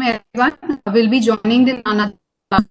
everyone. I will be joining the Nana class.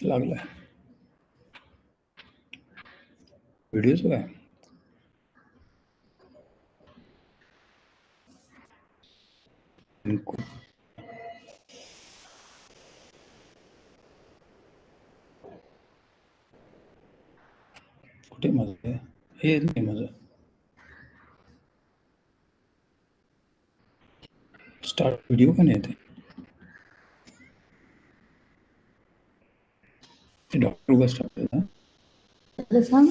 लागला video सुरू आहे. कुठे माझं हे नाही माझं स्टार्ट व्हिडिओ का नाही येते. डॉक्टर उगा स्टार्ट केला. आता सांग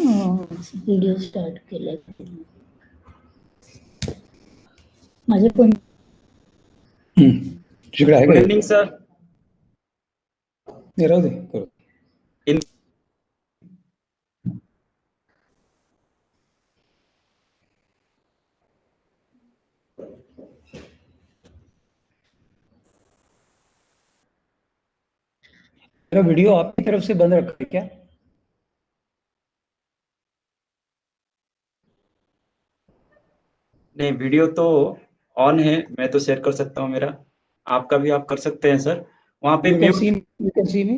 व्हिडिओ स्टार्ट केलाय माझे पण. तुझ्याकडे आहे गुड का? Evening sir. नाही राहू दे करू. मेरा वीडियो आपकी तरफ से बंद रखा है क्या? नहीं, वीडियो तो ऑन है, मैं तो शेयर कर सकता हूँ मेरा, आपका भी आप कर सकते हैं सर. वहाँ पे You can see me?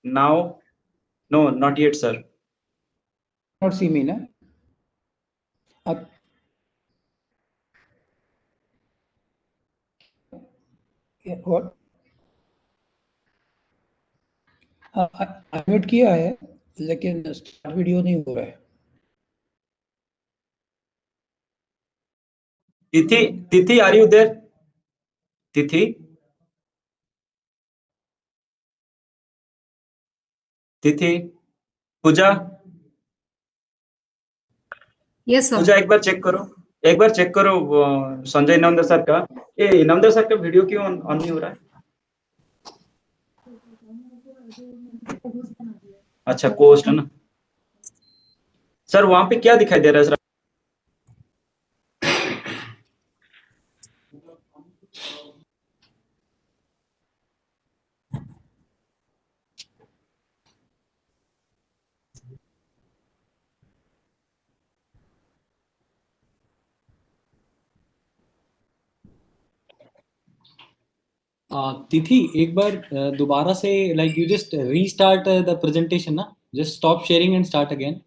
Now no, not yet sir. Not see me ना? आप what? अनम्यूट किया है लेकिन स्टार्ट वीडियो नहीं हो रहा है. तिथि are you there? तिथि पूजा Yes, sir. पूजा एक बार चेक करो संजय इनामदार सर का. ये इनामदार सर का वीडियो क्यों ऑन नहीं हो रहा है? अच्छा, कोस्ट है ना सर. वहां पे क्या दिखाई दे रहा है सर? तिथि एक बार दोबारा से like you just restart the presentation ना, just stop sharing and start again.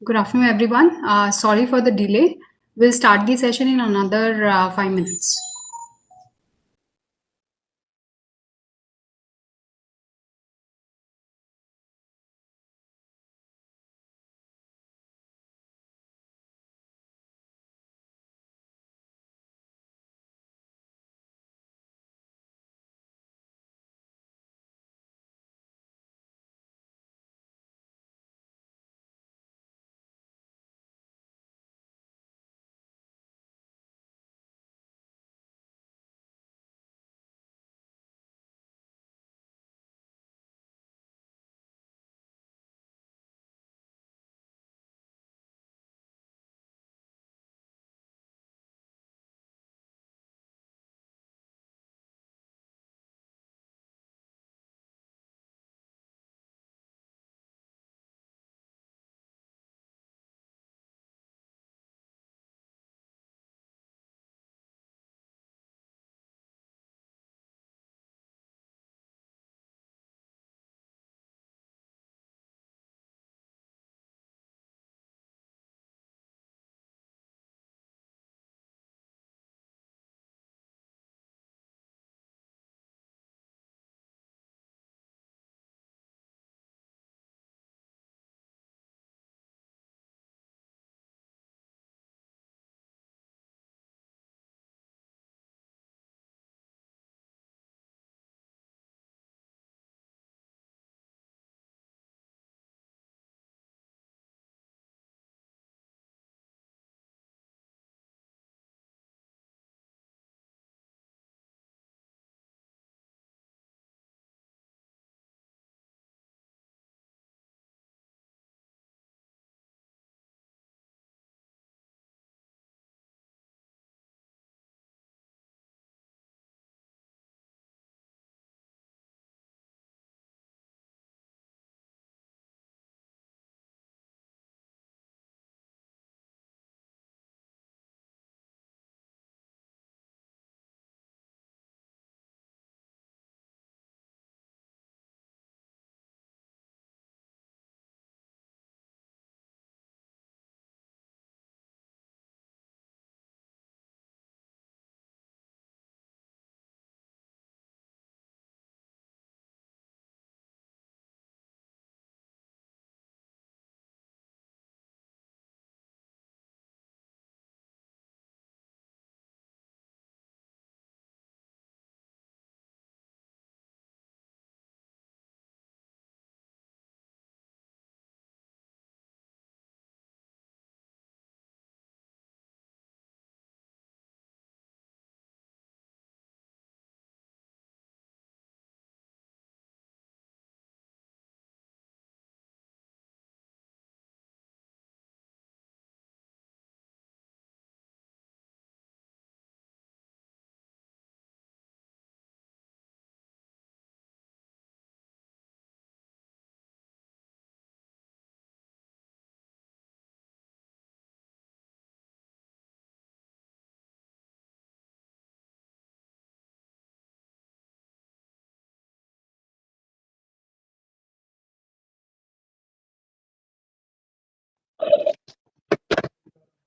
Good afternoon, everyone. Sorry for the delay. We'll start the session in another 5 minutes.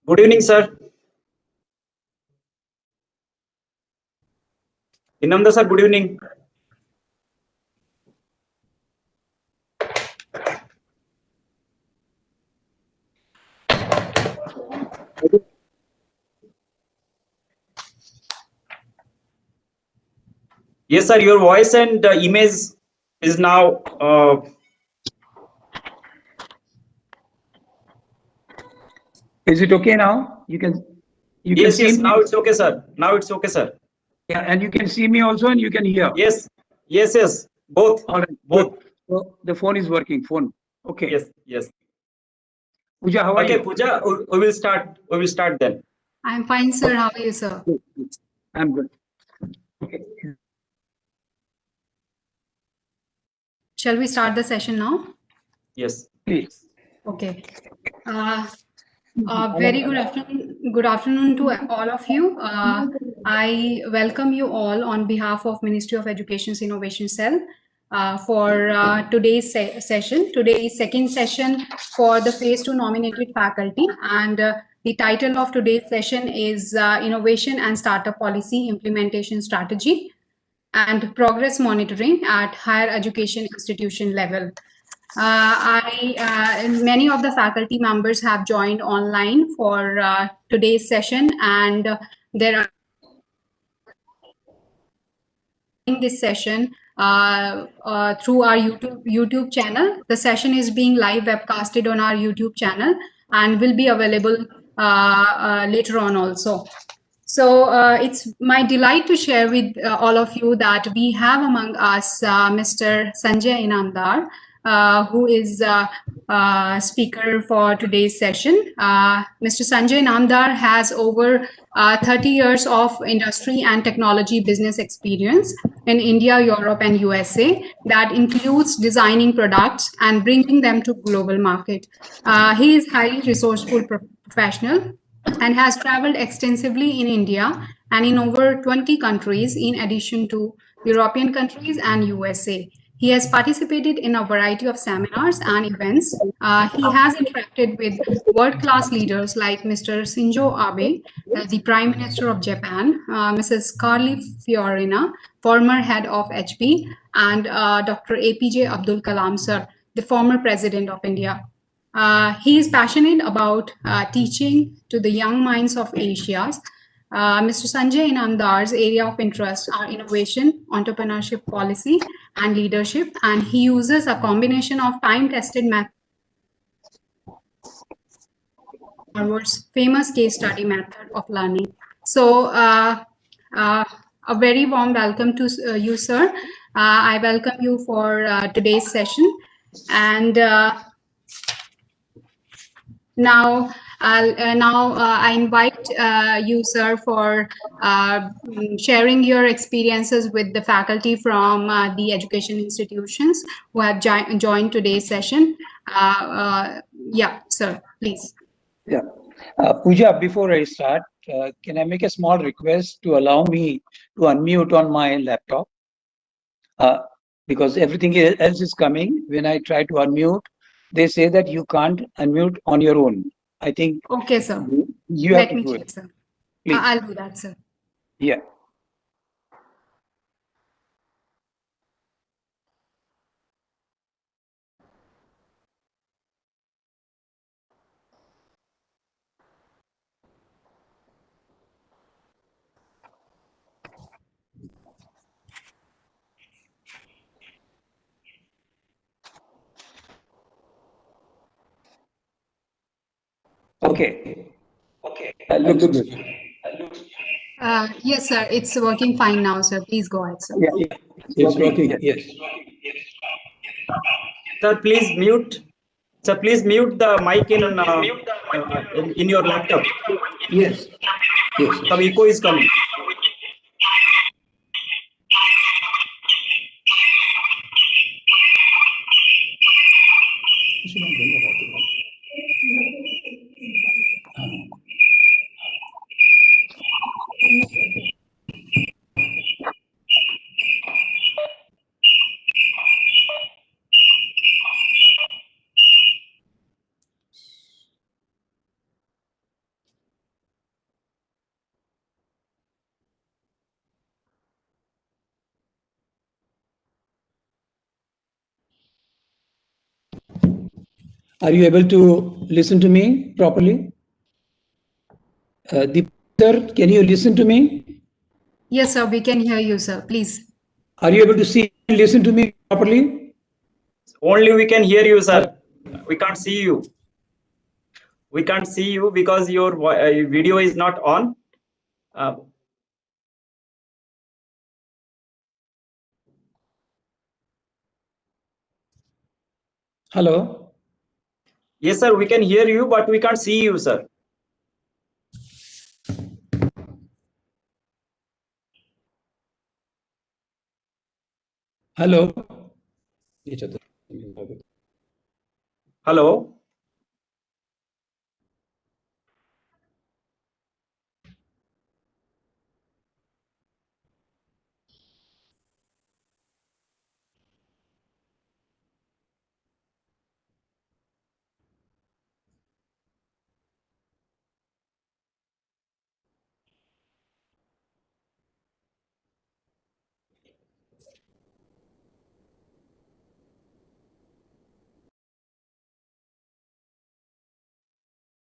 Good evening, sir. Inamda sir, good evening. Yes, sir. Your voice and image is now. Is it okay now? You can Yes, see yes. me? Now it's okay, sir. Now it's okay, sir. Yeah, and you can see me also, and you can hear. Yes, yes, yes. Both. All right. Both. Good. So the phone is working. Phone. Okay. Yes, yes. Pooja, how are Okay, you? Pooja. We will start. We will start then. I'm fine, sir. How are you, sir? Good. I'm good. Okay. Shall we start the session now? Yes. Please. Okay. Very good afternoon. Good afternoon to all of you. I welcome you all on behalf of Ministry of Education's Innovation Cell for today's session. Today is second session for the phase 2 nominated faculty, and the title of today's session is Innovation and Startup Policy Implementation Strategy and Progress Monitoring at Higher Education Institution Level. Many of the faculty members have joined online for today's session, and there are in this session through our YouTube channel. The session is being live webcasted on our YouTube channel and will be available later on also. So it's my delight to share with all of you that we have among us Mr. Sanjay Inamdar, who is speaker for today's session. Mr. Sanjay Inamdar has over 30 years of industry and technology business experience in India, Europe, and USA that includes designing products and bringing them to global market. He is highly resourceful professional and has traveled extensively in India and in over 20 countries, in addition to European countries and USA. He has participated in a variety of seminars and events. He has interacted with world-class leaders like Mr. Shinzo Abe, the Prime Minister of Japan, Mrs. Carly Fiorina, former head of HP, and Dr. APJ Abdul Kalam, sir, the former President of India. He is passionate about teaching to the young minds of Asia. Mr. Sanjay Inamdar's area of interest are innovation, entrepreneurship policy, and leadership, and he uses a combination of time-tested methods, Harvard's famous case study method of learning. So a very warm welcome to you, sir. I welcome you for today's session. And now I invite you, sir, for sharing your experiences with the faculty from the education institutions who have joined today's session. Yeah, sir, please. Yeah. Pooja, before I start, can I make a small request to allow me to unmute on my laptop? Because everything else is coming. When I try to unmute, they say that you can't unmute on your own. I think Okay, sir. you have Let to me do check, it. sir. Please. I'll do that, sir. Yeah. Okay. Looks good. Yes, sir. It's working fine now, sir. Please go ahead, sir. Yeah. It's working, yes. Sir, please mute. Sir, please mute the mic in your laptop. Yes. Yes. Some echo is coming. Are you able to listen to me properly? Sir, can you listen to me? Yes, sir. We can hear you, sir. Please. Are you able to see and listen to me properly? Only we can hear you, sir. We can't see you. We can't see you because your video is not on. Hello? Yes, sir. We can hear you, but we can't see you, sir. Hello? Hello.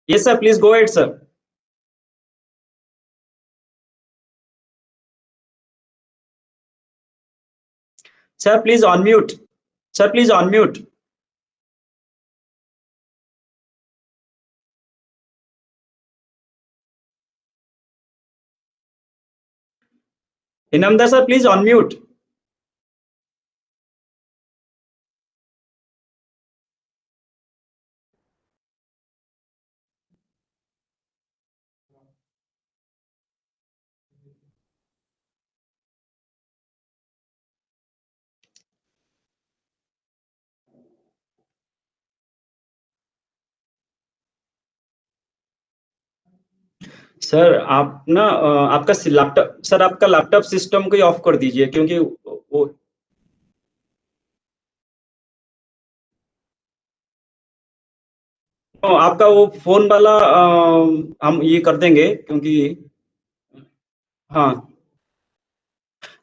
Yes, sir. Please go ahead, sir. Sir, please unmute. Sir, please unmute. Inamdar sir, please unmute. Sir आप ना आपका laptop, sir आपका laptop system को ही of कर दीजिए, क्योंकि वो आपका वो फोन वाला हम ये कर देंगे, क्योंकि हाँ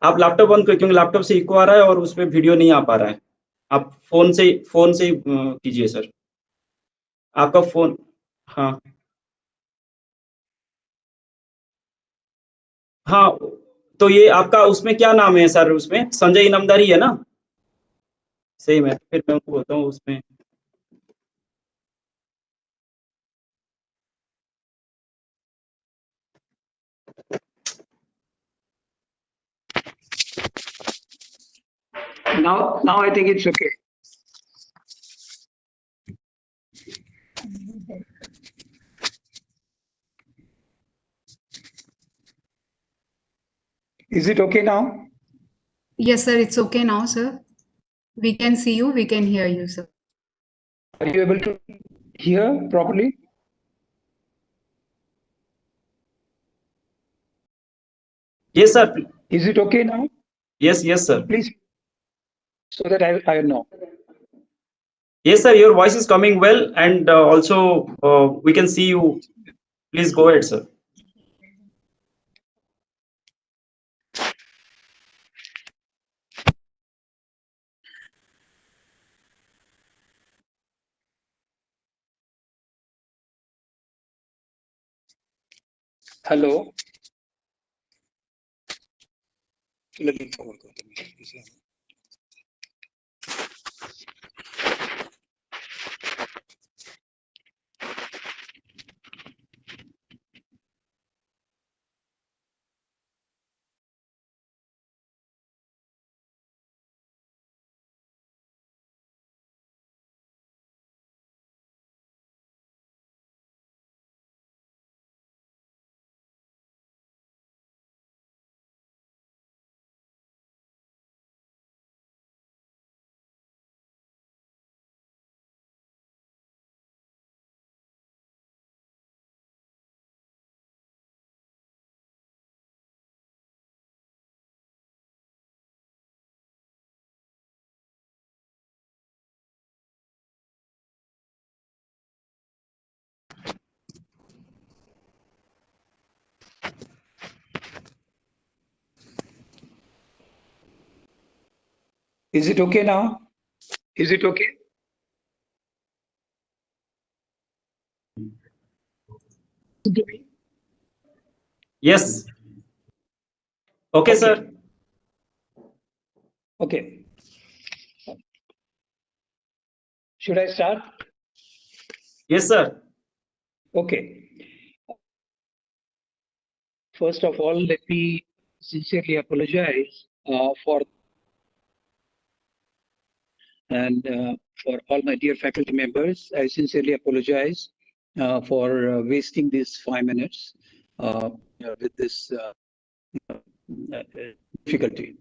आप लैपटॉप बंद करिए, क्योंकि लैपटॉप से इको आ रहा है और उसमें वीडियो नहीं आ पा रहा है। आप फोन से ही कीजिए सर, आपका फोन। हाँ हाँ, तो ये आपका उसमें क्या नाम है सर? उसमें संजय इनामदारी है ना? सेम है, फिर मैं उनको बोलता हूँ उसमें। Now I think it's okay. Is it okay now? Yes, sir, it's okay now, sir. We can see you, we can hear you, sir. Are you able to hear properly? Yes sir. Is it okay now? Yes sir. Please, so that I know. Yes sir, your voice is coming well, and also we can see you. Please go ahead, sir. Hello. Is it okay now? Is it okay? Yes. Okay, sir. Okay. Should I start? Yes, sir. Okay. First of all, let me sincerely apologize for all my dear faculty members. I sincerely apologize for wasting these 5 minutes with this difficulty.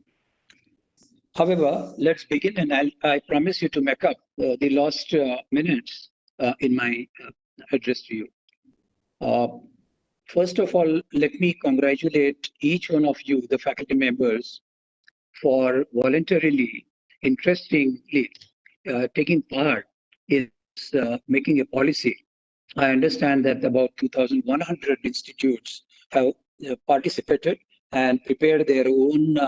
However, let's begin, and I promise you to make up the lost minutes in my address to you. First of all, let me congratulate each one of you, the faculty members, for voluntarily, interestingly, taking part in making a policy. I understand that about 2,100 institutes have participated and prepared their own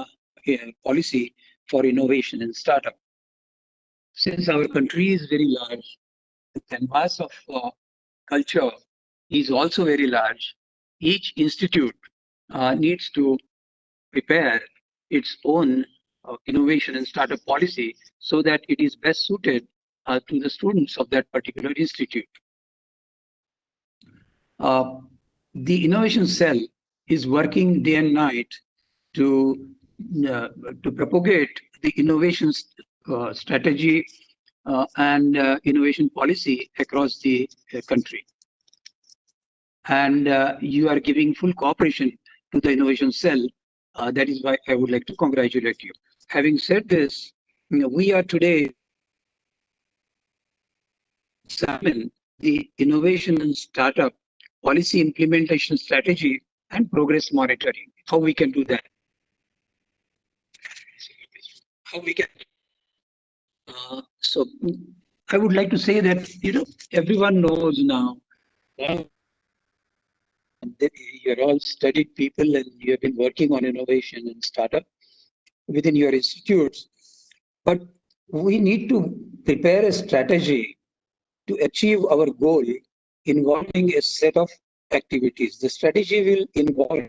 policy for innovation and startup. Since our country is very large, the mass of culture is also very large. Each institute needs to prepare its own innovation and startup policy so that it is best suited to the students of that particular institute. The innovation cell is working day and night to propagate the innovation strategy and innovation policy across the country. And you are giving full cooperation to the innovation cell. That is why I would like to congratulate you. Having said this, we are today examine the innovation and startup policy implementation strategy and progress monitoring. How we can do that? How we can? So I would like to say that everyone knows now. You're all studied people and you have been working on innovation and startup within your institutes. But we need to prepare a strategy to achieve our goal involving a set of activities. The strategy will involve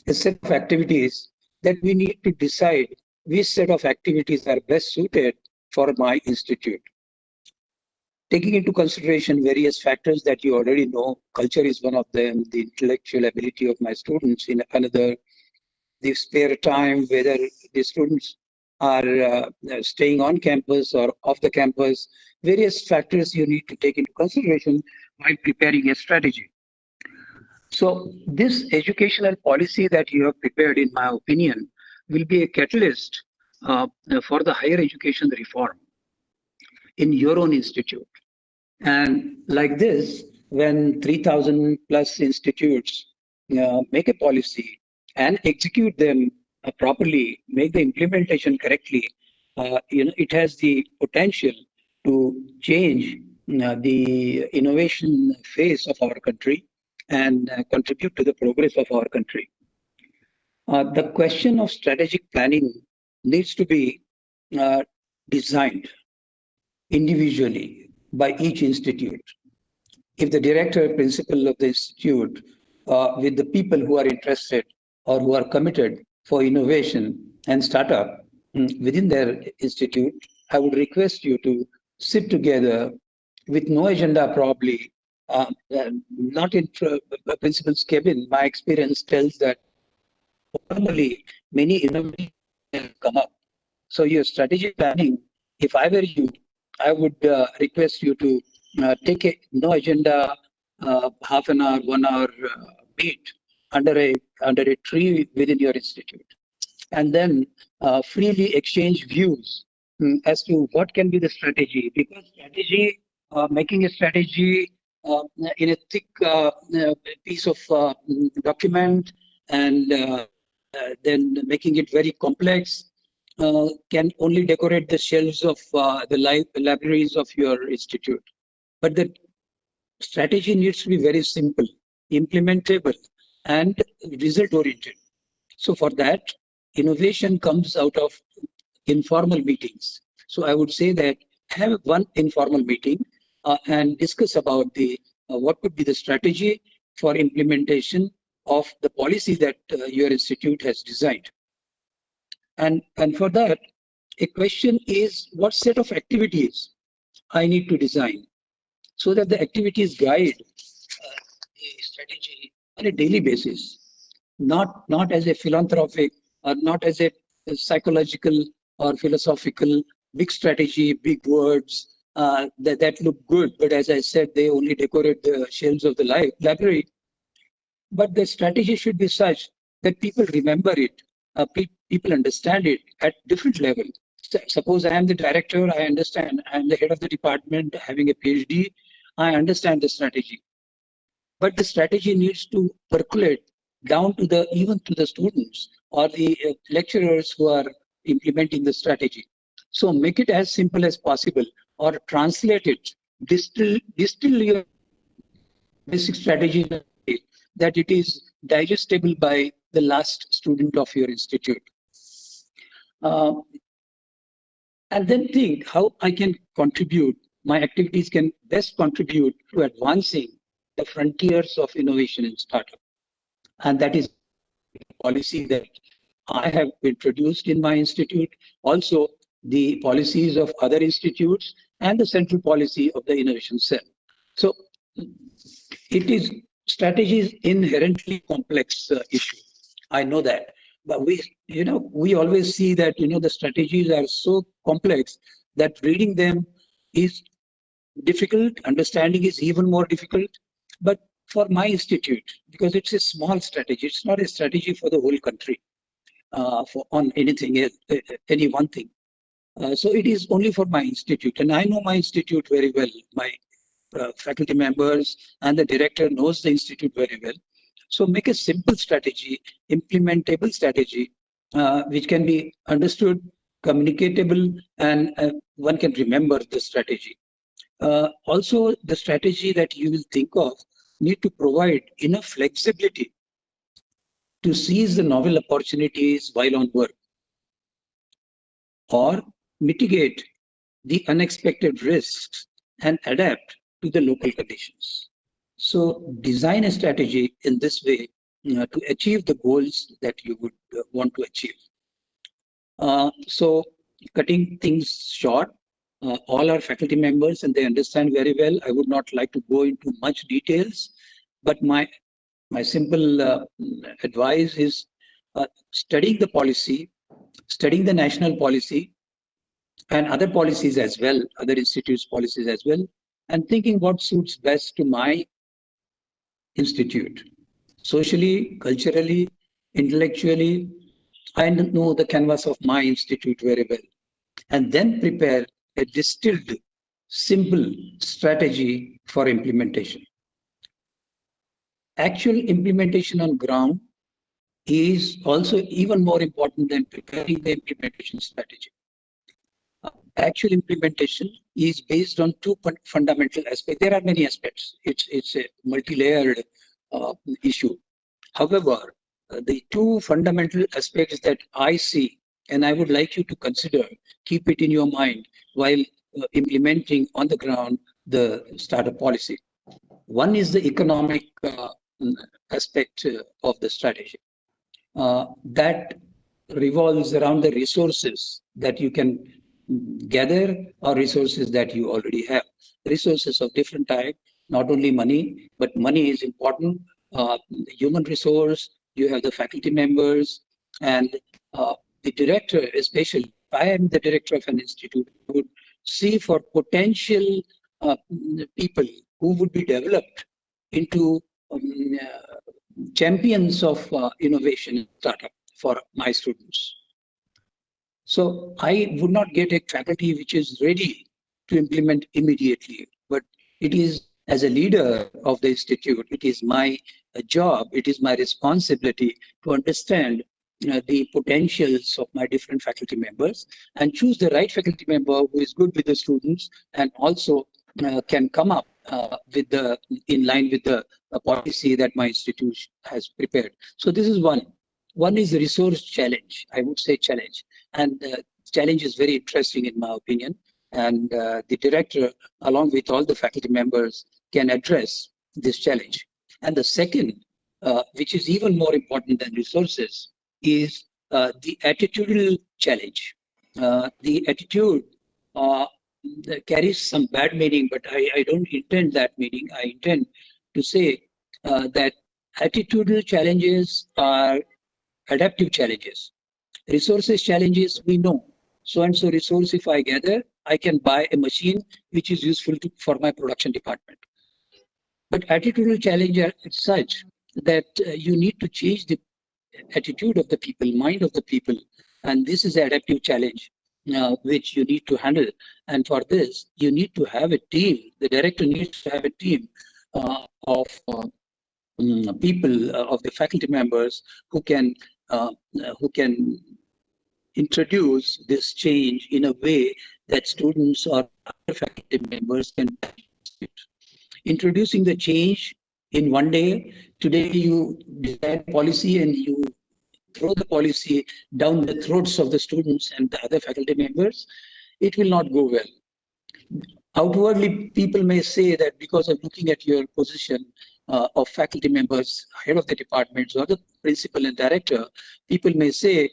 a set of activities that we need to decide which set of activities are best suited for my institute. Taking into consideration various factors that you already know, culture is one of them, the intellectual ability of my students in another, the spare time, whether the students are staying on campus or off the campus, various factors you need to take into consideration while preparing a strategy. So this educational policy that you have prepared, in my opinion, will be a catalyst for the higher education reform in your own institute. And like this, when 3,000 plus institutes make a policy and execute them properly, make the implementation correctly, it has the potential to change the innovation phase of our country and contribute to the progress of our country. The question of strategic planning needs to be designed individually by each institute. If the director, principal of the institute, with the people who are interested or who are committed for innovation and startup within their institute, I would request you to sit together with no agenda probably, not in principal's cabin. My experience tells that normally many innovations come up. So your strategic planning, if I were you, I would request you to take a no agenda half an hour, 1 hour meet under a tree within your institute, and then freely exchange views as to what can be the strategy. Because strategy, making a strategy in a thick piece of document and then making it very complex can only decorate the shelves of the libraries of your institute. But the strategy needs to be very simple, implementable, and result-oriented. So for that, innovation comes out of informal meetings. So I would say that have one informal meeting and discuss about the what could be the strategy for implementation of the policy that your institute has designed. And for that, a question is what set of activities I need to design so that the activities guide the strategy on a daily basis, not as a philanthropic or not as a psychological or philosophical big strategy, big words that look good, but as I said, they only decorate the shelves of the library. But the strategy should be such that people remember it, people understand it at different levels. Suppose I am the director, I understand, I am the head of the department having a PhD, I understand the strategy. But the strategy needs to percolate down to even to the students or the lecturers who are implementing the strategy. So make it as simple as possible or translate it, distill your basic strategy that it is digestible by the last student of your institute. And then think how I can contribute, my activities can best contribute to advancing the frontiers of innovation in startup. And that is policy that I have introduced in my institute, also the policies of other institutes and the central policy of the innovation cell. So strategy is inherently complex issue. I know that, but we always see that, the strategies are so complex that reading them is difficult, understanding is even more difficult. But for my institute, because it's a small strategy, it's not a strategy for the whole country, on anything, any one thing. So it is only for my institute, and I know my institute very well. My faculty members and the director knows the institute very well. So make a simple strategy, implementable strategy, which can be understood, communicatable, and one can remember the strategy. Also, the strategy that you will think of need to provide enough flexibility to seize the novel opportunities while on work, or mitigate the unexpected risks and adapt to the local conditions. So design a strategy in this way to achieve the goals that you would want to achieve. So cutting things short, all our faculty members, and they understand very well. I would not like to go into much details, but my simple advice is studying the policy, studying the national policy and other policies as well, other institutes' policies as well, and thinking what suits best to my institute. Socially, culturally, intellectually, I know the canvas of my institute very well, and then prepare a distilled, simple strategy for implementation. Actual implementation on ground is also even more important than preparing the implementation strategy. Actual implementation is based on two fundamental aspects. There are many aspects. It's a multi-layered issue. However, the two fundamental aspects that I see, and I would like you to consider, keep it in your mind while implementing on the ground the startup policy. One is the economic aspect of the strategy. That revolves around the resources that you can gather or resources that you already have. Resources of different type, not only money, but money is important. Human resource, you have the faculty members, and the director especially. If I am the director of an institute, I would see for potential people who would be developed into champions of innovation startup for my students. So I would not get a faculty which is ready to implement immediately, but it is, as a leader of the institute, it is my job, it is my responsibility to understand the potentials of my different faculty members and choose the right faculty member who is good with the students and also can come up in line with the policy that my institute has prepared. So this is one. One is the resource challenge. I would say challenge, and challenge is very interesting in my opinion. And the director, along with all the faculty members, can address this challenge. And the second, which is even more important than resources, is the attitudinal challenge. The attitude carries some bad meaning, but I don't intend that meaning. I intend to say that attitudinal challenges are adaptive challenges. Resources challenges, we know. So-and-so resource, if I gather, I can buy a machine which is useful for my production department. But attitudinal challenge are such that you need to change the attitude of the people, mind of the people. And this is an adaptive challenge which you need to handle. And for this, you need to have a team. The director needs to have a team of people, of the faculty members who can introduce this change in a way that students or other faculty members can participate. Introducing the change in one day. Today you design policy and you throw the policy down the throats of the students and the other faculty members. It will not go well. Outwardly, people may say that because of looking at your position of faculty members, head of the departments, or the principal and director, people may say,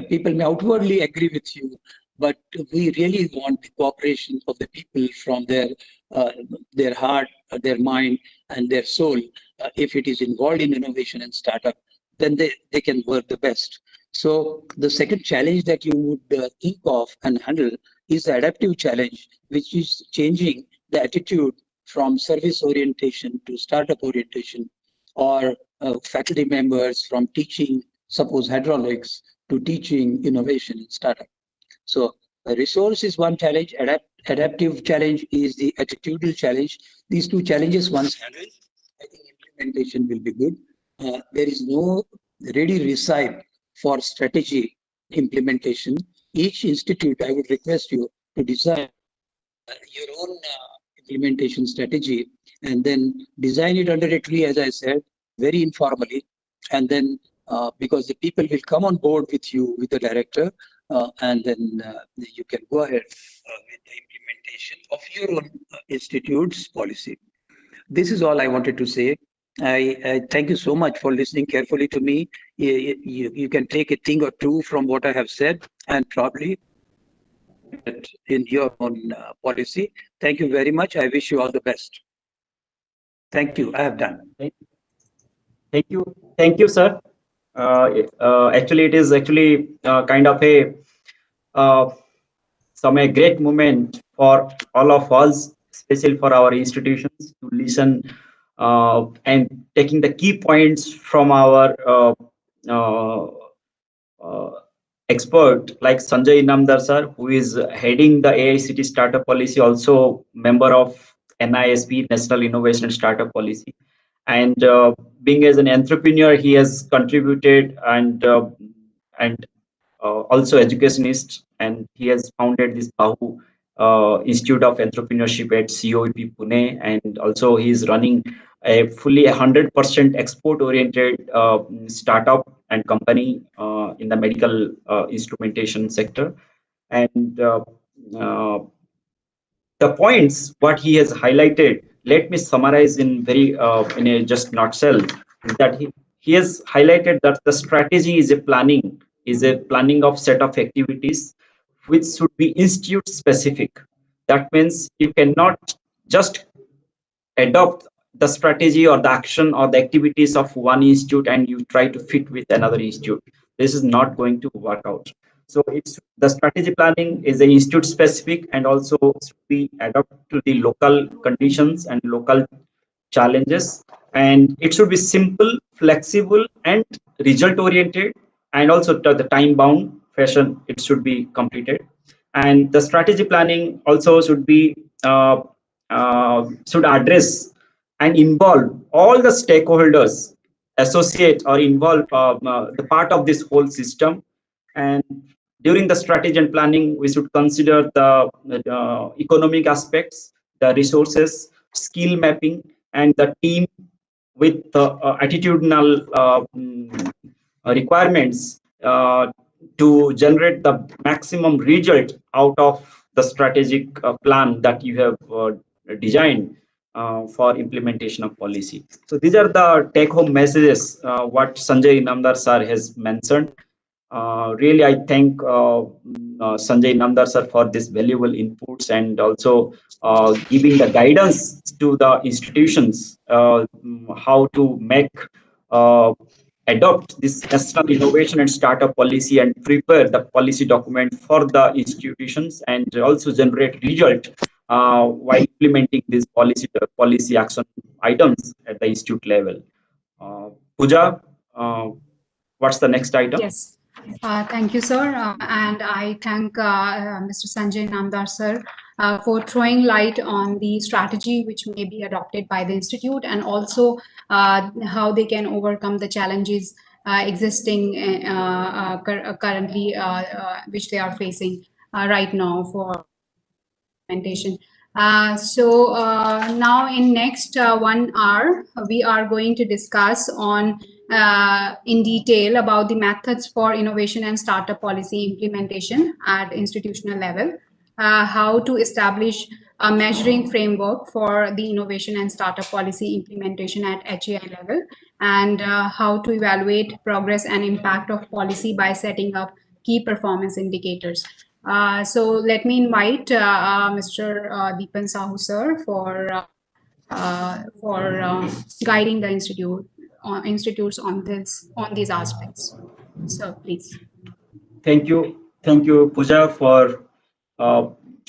people may outwardly agree with you, but we really want the cooperation of the people from their heart, their mind, and their soul. If it is involved in innovation and startup, then they can work the best. So the second challenge that you would think of and handle is the adaptive challenge, which is changing the attitude from service orientation to startup orientation, or faculty members from teaching, suppose hydraulics, to teaching innovation in startup. So resource is one challenge, adaptive challenge is the attitudinal challenge. These two challenges once handled, I think implementation will be good. There is no ready recipe for strategy implementation. Each institute, I would request you to design your own implementation strategy, and then design it under a tree, as I said, very informally. And then because the people will come on board with you, with the director, and then you can go ahead with the implementation of your own institute's policy. This is all I wanted to say. I thank you so much for listening carefully to me. You can take a thing or two from what I have said and probably in your own policy. Thank you very much. I wish you all the best. Thank you. I have done. Thank you, sir. Actually, it is actually kind of a great moment for all of us, especially for our institutions, to listen and taking the key points from our expert like Sanjay Inamdar sir, who is heading the AICT Startup Policy, also member of NISP, National Innovation and Startup Policy. And being as an entrepreneur, he has contributed and also educationist, and he has founded this Bahu Institute of Entrepreneurship at COEP Pune, and also he is running a fully 100% export-oriented startup and company in the medical instrumentation sector. And the points what he has highlighted, let me summarize in very in a just nutshell, is that he has highlighted that the strategy is a planning of set of activities which should be institute specific. That means you cannot just adopt the strategy or the action or the activities of one institute and you try to fit with another institute. This is not going to work out. So it's the strategy planning is a institute specific and also should be adapted to the local conditions and local challenges, and it should be simple, flexible, and result oriented, and also to the time bound fashion it should be completed. And the strategy planning also should be should address and involve all the stakeholders, associate or involve the part of this whole system. And during the strategy and planning, we should consider the economic aspects, the resources, skill mapping, and the team with the attitudinal requirements to generate the maximum result out of the strategic plan that you have designed for implementation of policy. So these are the take-home messages what Sanjay Inamdar sir has mentioned. Really, I thank Sanjay Inamdar sir for this valuable inputs and also giving the guidance to the institutions how to make adopt this national innovation and startup policy and prepare the policy document for the institutions and also generate result while implementing these policy action items at the institute level. Pooja, what's the next item? Yes. Thank you, sir. And I thank Mr. Sanjay Inamdar, sir, for throwing light on the strategy which may be adopted by the institute and also how they can overcome the challenges existing currently, which they are facing right now for implementation. So now in next 1 hour, we are going to discuss on in detail about the methods for innovation and startup policy implementation at institutional level. how to establish a measuring framework for the innovation and startup policy implementation at HAI level, and how to evaluate progress and impact of policy by setting up key performance indicators. So let me invite Mr. Deepan Sahu sir for guiding the institutes on these aspects. So please. Thank you, Pooja, for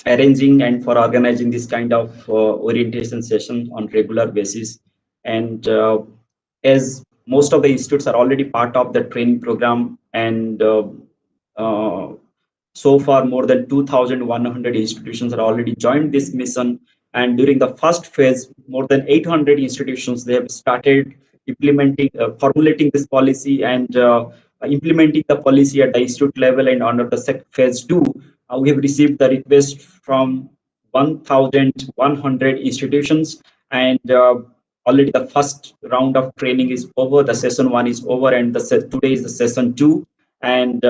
arranging and for organizing this kind of orientation session on regular basis. And as most of the institutes are already part of the training program, and so far more than 2,100 institutions are already joined this mission. And during the first phase, more than 800 institutions, they have started implementing, formulating this policy and implementing the policy at the institute level. And under the phase 2, we have received the request from 1,100 institutions, and already the first round of training is over. The session 1 is over, and today is the session 2. And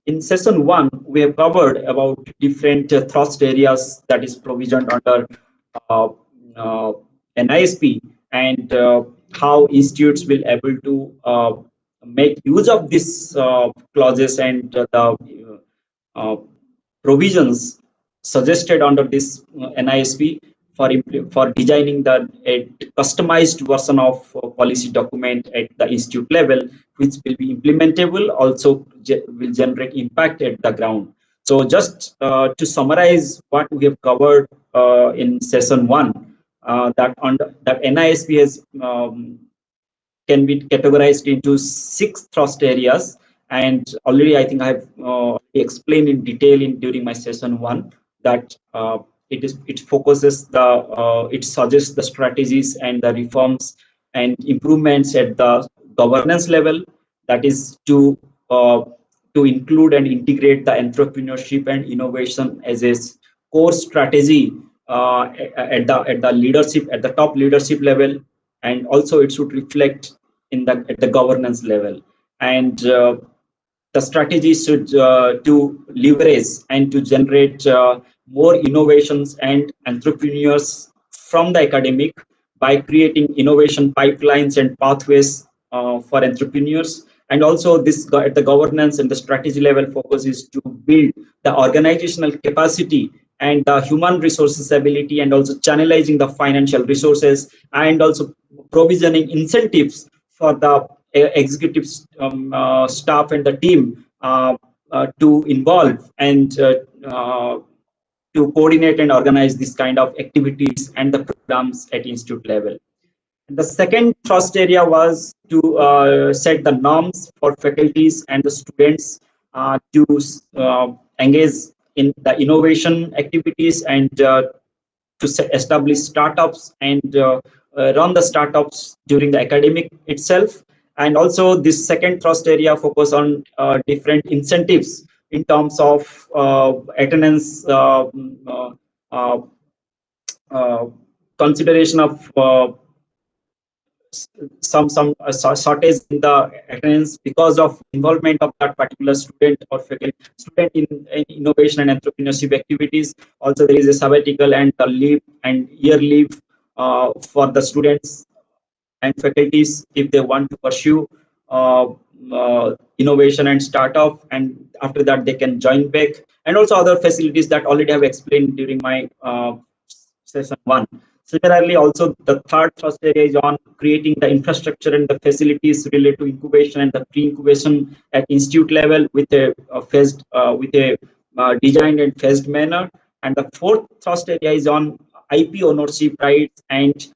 in session 1, we have covered about different thrust areas that is provisioned under NISP, and how institutes will able to make use of these clauses and the provisions suggested under this NISP for designing a customized version of policy document at the institute level, which will be implementable, also will generate impact at the ground. So just to summarize what we have covered in session 1, that NISP has can be categorized into 6 thrust areas, and already I think I have explained in detail during my session 1 that it focuses it suggests the strategies and the reforms and improvements at the governance level, that is to include and integrate the entrepreneurship and innovation as a core strategy at the leadership, at the top leadership level, and also it should reflect at the governance level. And the strategy should to leverage and to generate more innovations and entrepreneurs from the academic by creating innovation pipelines and pathways for entrepreneurs. And also this at the governance and the strategy level focus is to build the organizational capacity and the human resources ability, and also channelizing the financial resources, and also provisioning incentives for the executive staff and the team to involve and to coordinate and organize this kind of activities and the programs at institute level. The second thrust area was to set the norms for faculties and the students to engage in the innovation activities, and to establish startups and run the startups during the academic itself. And also this second thrust area focus on different incentives in terms of attendance, consideration of some shortage in the attendance because of involvement of that particular student or faculty student in innovation and entrepreneurship activities. Also there is a sabbatical and a leave and year leave for the students and faculties if they want to pursue innovation and startup, and after that they can join back, and also other facilities that already have explained during my session 1. Similarly, also the third thrust area is on creating the infrastructure and the facilities related to incubation and the pre-incubation at institute level with a phased, designed and phased manner. And the fourth thrust area is on IP ownership rights and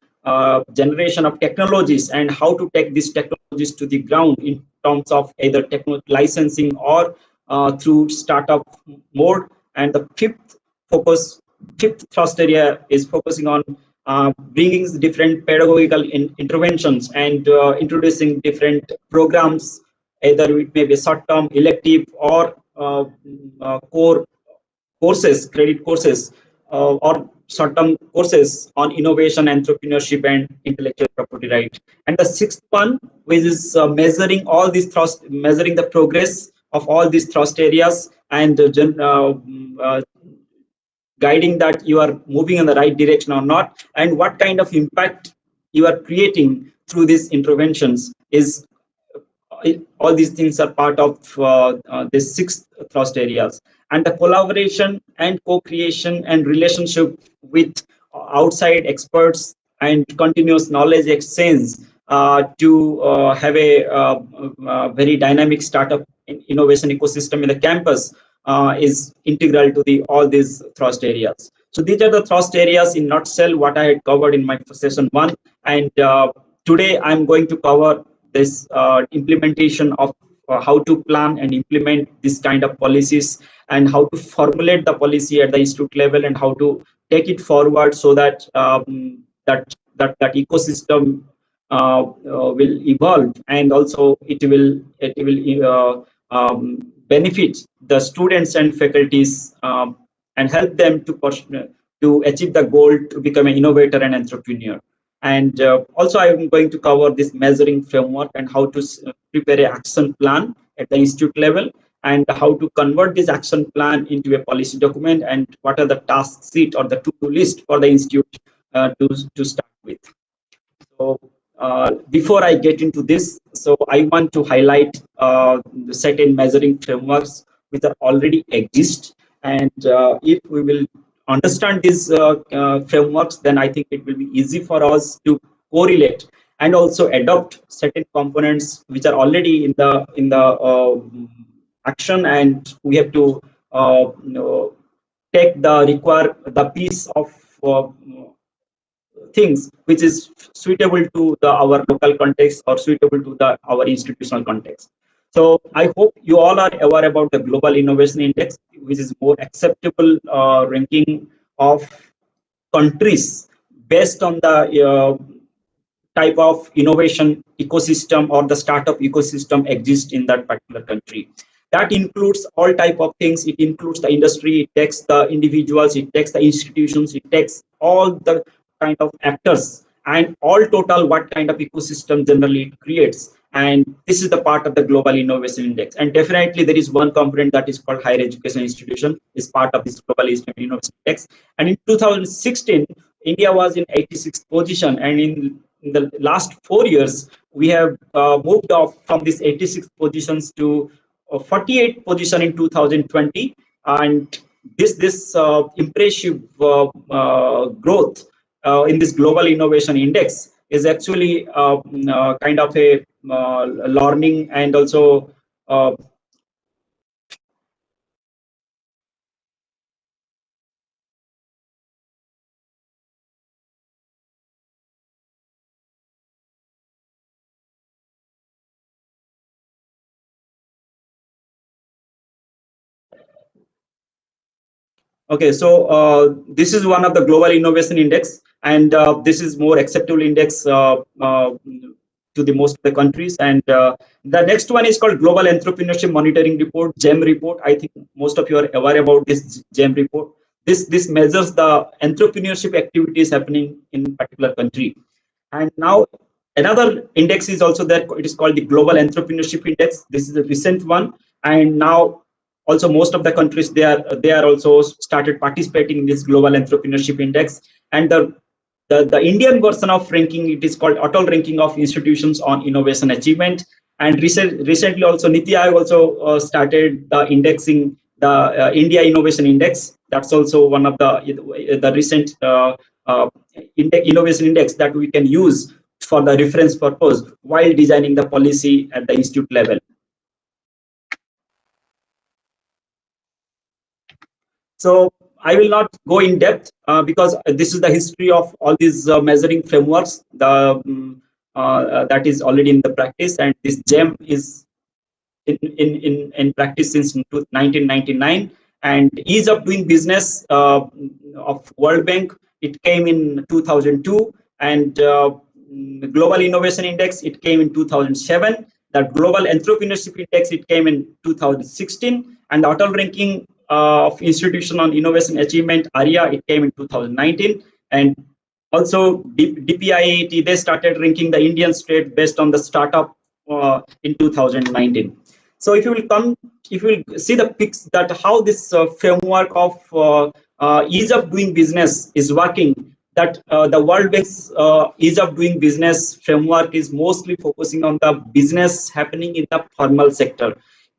generation of technologies, and how to take these technologies to the ground in terms of either technology licensing or through startup mode. And the fifth thrust area is focusing on bringing different pedagogical interventions and introducing different programs, either it may be short-term, elective, or core courses, credit courses, or short-term courses on innovation, entrepreneurship, and intellectual property right. And the sixth one, which is measuring all these measuring the progress of all these thrust areas, and guiding that you are moving in the right direction or not, and what kind of impact you are creating through these interventions. Is all these things are part of the 6 thrust areas, and the collaboration and co-creation and relationship with outside experts and continuous knowledge exchange to have a very dynamic startup innovation ecosystem in the campus is integral to all these thrust areas. So these are the thrust areas in nutshell what I had covered in my session 1, and today I'm going to cover this implementation of how to plan and implement this kind of policies, and how to formulate the policy at the institute level, and how to take it forward so that that ecosystem will evolve, and also it will benefit the students and faculties, and help them to achieve the goal to become an innovator and entrepreneur. And also I'm going to cover this measuring framework and how to prepare an action plan at the institute level, and how to convert this action plan into a policy document, and what are the task sheet or the to-do list for the institute to start with. So before I get into this, so I want to highlight the certain measuring frameworks which are already exist, and if we will understand these frameworks, then I think it will be easy for us to correlate and also adopt certain components which are already in the action, and we have to take the piece of things which is suitable to our local context or suitable to our institutional context. So I hope you all are aware about the Global Innovation Index, which is more acceptable ranking of countries based on the type of innovation ecosystem or the startup ecosystem exists in that particular country. That includes all type of things. It includes the industry, it takes the individuals, it takes the institutions, it takes all the kind of actors, and all total what kind of ecosystem generally it creates. And this is the part of the Global Innovation Index. And definitely there is one component that is called higher education institution is part of this Global Innovation Index. And in 2016, India was in 86th position, and in the last 4 years, we have moved off from these 86 positions to 48 position in 2020, and this impressive growth in this Global Innovation Index is actually kind of a learning, and also okay, so this is one of the Global Innovation Index, and this is more acceptable index to the most of the countries. And the next one is called Global Entrepreneurship Monitoring Report, GEM report. I think most of you are aware about this GEM report. This measures the entrepreneurship activities happening in particular country. And now another index is also there. It is called the Global Entrepreneurship Index. This is a recent one, and now also most of the countries they are also started participating in this Global Entrepreneurship Index. And the Indian version of ranking, it is called Atal Ranking of Institutions on Innovation Achievement. And recently also Niti Aayog also started the indexing the India Innovation Index. That's also one of the recent innovation index that we can use for the reference purpose while designing the policy at the institute level. So I will not go in depth because this is the history of all these measuring frameworks. That is already in the practice, and this GEM is in practice since 1999. And ease of doing business of World Bank, it came in 2002, and Global Innovation Index, it came in 2007. The Global Entrepreneurship Index, it came in 2016, and the Atal Ranking of Institution on Innovation Achievement, ARIA, it came in 2019. And also DPIIT, they started ranking the Indian state based on the startup in 2019. So if you will see the pics that how this framework of ease of doing business is working, that the World Bank's ease of doing business framework is mostly focusing on the business happening in the formal sector.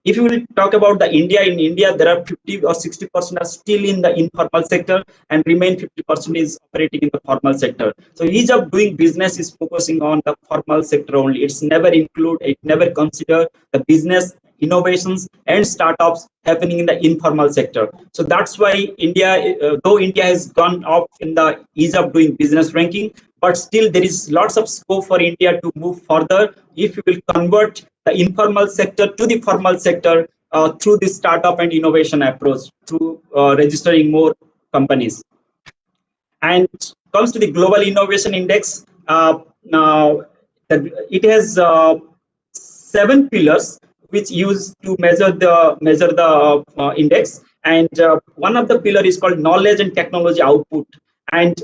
If you will talk about the India, in India there are 50 or 60% are still in the informal sector, and remain 50% is operating in the formal sector. So ease of doing business is focusing on the formal sector only. It never consider the business innovations and startups happening in the informal sector. So that's why India, though India has gone up in the ease of doing business ranking, but still there is lots of scope for India to move further if we will convert the informal sector to the formal sector through the startup and innovation approach, through registering more companies. And comes to the Global Innovation Index, now it has 7 pillars which used to measure the index, and one of the pillar is called knowledge and technology output, and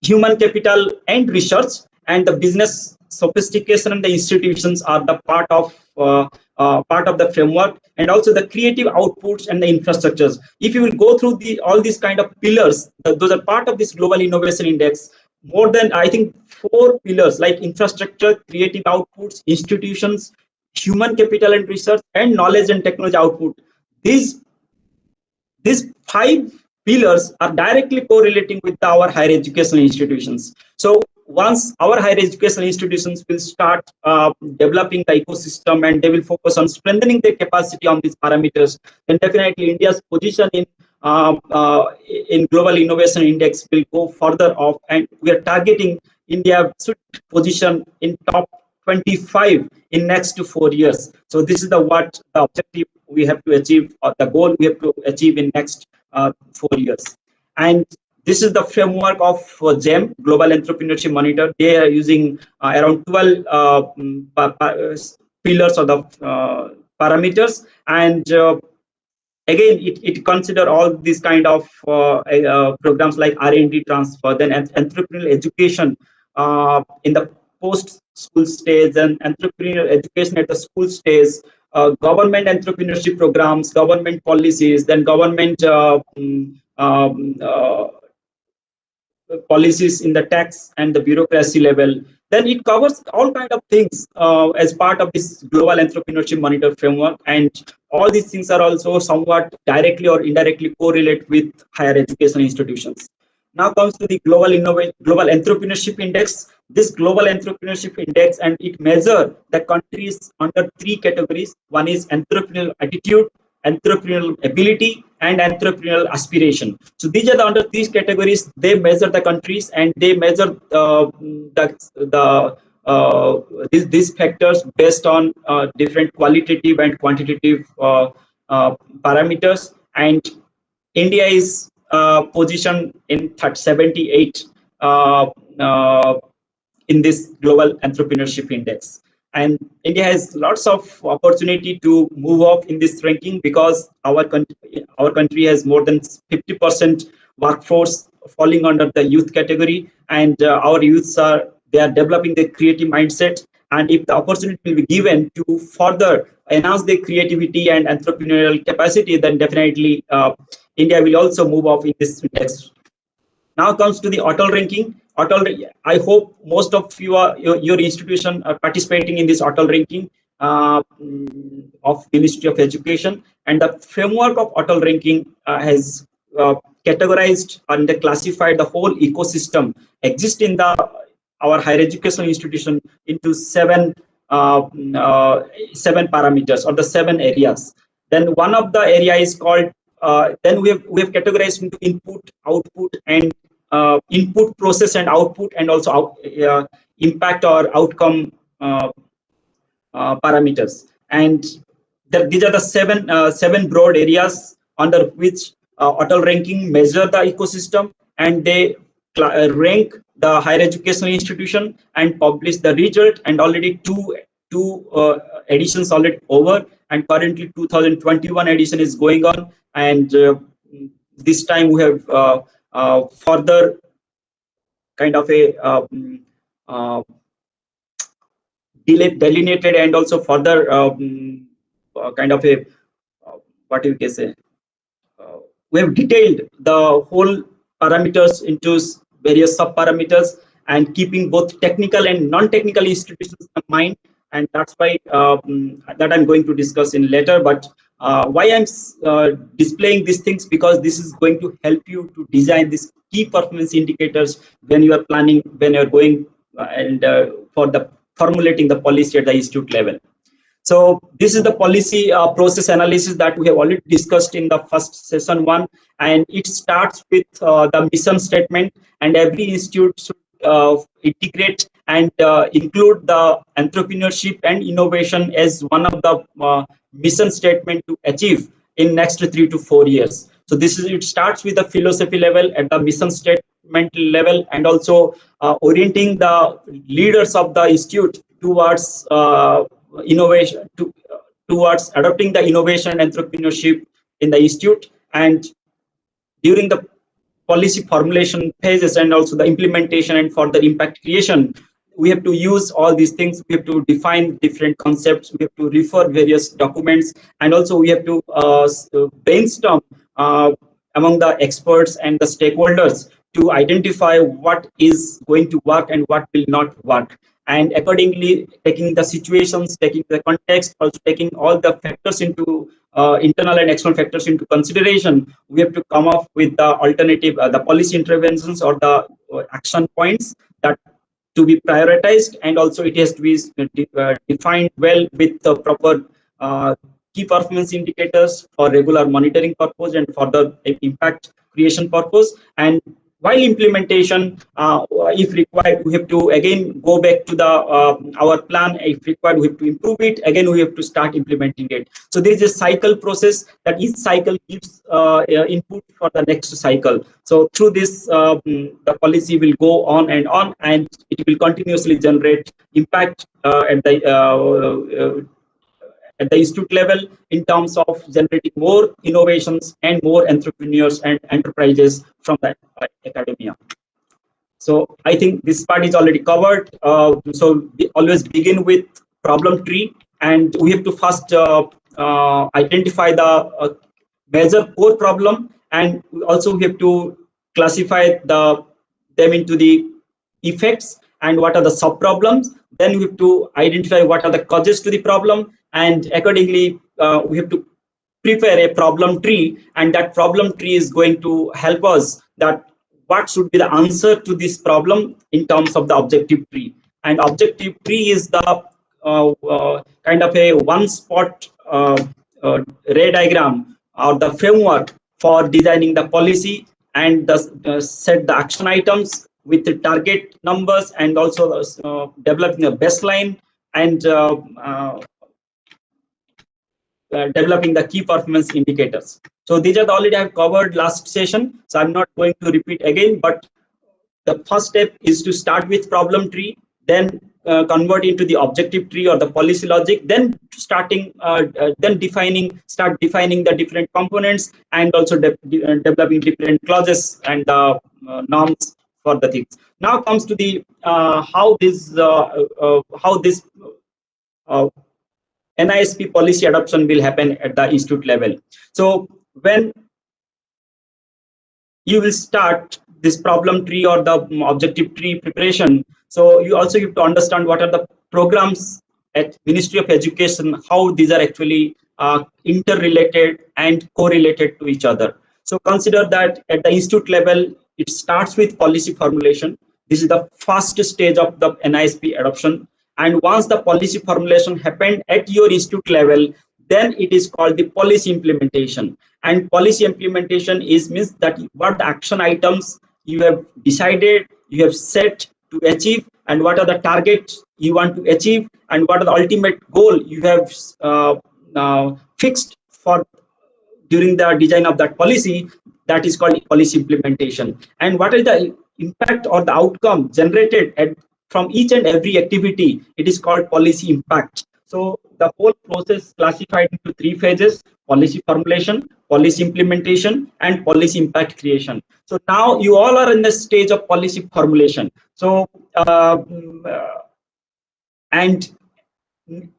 human capital and research, and the business sophistication and the institutions are the part of the framework, and also the creative outputs and the infrastructures. If you will go through all these kind of pillars, those are part of this Global Innovation Index. More than, I think, 4 pillars like infrastructure, creative outputs, institutions, human capital and research, and knowledge and technology output. These 5 pillars are directly correlating with our higher educational institutions. So once our higher educational institutions will start developing the ecosystem, and they will focus on strengthening their capacity on these parameters, then definitely India's position in Global Innovation Index will go further off, and we are targeting India should position in top 25 in next 4 years. So this is the objective we have to achieve, or the goal we have to achieve in next 4 years. And this is the framework of GEM, Global Entrepreneurship Monitor. They are using around 12 pillars of the parameters, and again, it consider all these kind of programs like R&D transfer, then entrepreneurial education in the post-school stage, and entrepreneurial education at the school stage, government entrepreneurship programs, government policies, then government policies in the tax and the bureaucracy level. Then it covers all kind of things as part of this Global Entrepreneurship Monitor framework, and all these things are also somewhat directly or indirectly correlate with higher education institutions. Now comes to the Global Entrepreneurship Index. This Global Entrepreneurship Index, and it measures the countries under 3 categories. One is entrepreneurial attitude, entrepreneurial ability, and entrepreneurial aspiration. So these are the under these categories. They measure the countries, and they measure these factors based on different qualitative and quantitative parameters. And India is positioned in 78 in this Global Entrepreneurship Index. And India has lots of opportunity to move up in this ranking, because our country has more than 50% workforce falling under the youth category, and our youths are developing their creative mindset. And if the opportunity will be given to further enhance their creativity and entrepreneurial capacity, then definitely India will also move up in this index. Now comes to the Atal ranking. I hope most of your institution are participating in this Atal ranking of Ministry of Education. And the framework of Atal ranking has categorized and classified the whole ecosystem exist in our higher educational institution into 7 parameters, or the 7 areas. Then one of the area is called then we have categorized into input, output, and input, process, and output, and also impact or outcome parameters. And these are the 7 broad areas under which Atal ranking measure the ecosystem, and they rank the higher educational institution and publish the result. And already two editions already over, and currently 2021 edition is going on. And this time we have further kind of a delineated, and also further kind of a what you can say we have detailed the whole parameters into various sub-parameters and keeping both technical and non-technical institutions in mind. And that's why that I'm going to discuss in later. But why I'm displaying these things, because this is going to help you to design these key performance indicators when you are planning, when you're going for the formulating the policy at the institute level. So this is the policy process analysis that we have already discussed in the first session 1, and it starts with the mission statement, and every institute should integrate and include the entrepreneurship and innovation as one of the mission statement to achieve in next 3 to 4 years. So this is, it starts with the philosophy level at the mission statement level, and also orienting the leaders of the institute towards innovation, towards adopting the innovation and entrepreneurship in the institute. And during the policy formulation phases and also the implementation and further impact creation, we have to use all these things. We have to define different concepts, we have to refer various documents, and also we have to brainstorm among the experts and the stakeholders to identify what is going to work and what will not work. And accordingly, taking the situations, taking the context, also taking all the factors into internal and external factors into consideration, we have to come up with the alternative, the policy interventions or the action points that to be prioritized, and also it has to be defined well with the proper key performance indicators for regular monitoring purpose and for the impact creation purpose. And while implementation, if required, we have to again go back to the our plan. If required, we have to improve it. Again, we have to start implementing it. So there is a cycle process that each cycle gives input for the next cycle. So through this, the policy will go on, and it will continuously generate impact at the institute level in terms of generating more innovations and more entrepreneurs and enterprises from the academia. So I think this part is already covered. So we always begin with problem tree, and we have to first identify the major core problem, and also we have to classify them into the effects and what are the sub problems. Then we have to identify what are the causes to the problem, and accordingly we have to prepare a problem tree, and that problem tree is going to help us that what should be the answer to this problem in terms of the objective tree. And objective tree is the kind of a one spot ray diagram or the framework for designing the policy and set the action items with the target numbers, and also developing a baseline and developing the key performance indicators. So these are already I have covered last session, so I'm not going to repeat again. But the first step is to start with problem tree, then convert into the objective tree or the policy logic, then start defining the different components, and also developing different clauses and norms for the things. Now comes to the how this NISP policy adoption will happen at the institute level. So when you will start this problem tree or the objective tree preparation, so you also have to understand what are the programs at Ministry of Education, how these are actually interrelated and correlated to each other. So consider that at the institute level, it starts with policy formulation. This is the first stage of the NISP adoption. And once the policy formulation happened at your institute level, then it is called the policy implementation. And policy implementation means that what action items you have decided, you have set to achieve, and what are the targets you want to achieve, and what are the ultimate goal you have fixed for during the design of that policy. That is called policy implementation. And what is the impact or the outcome generated from each and every activity, it is called policy impact. So the whole process classified into 3 phases: policy formulation, policy implementation, and policy impact creation. So now you all are in the stage of policy formulation. So and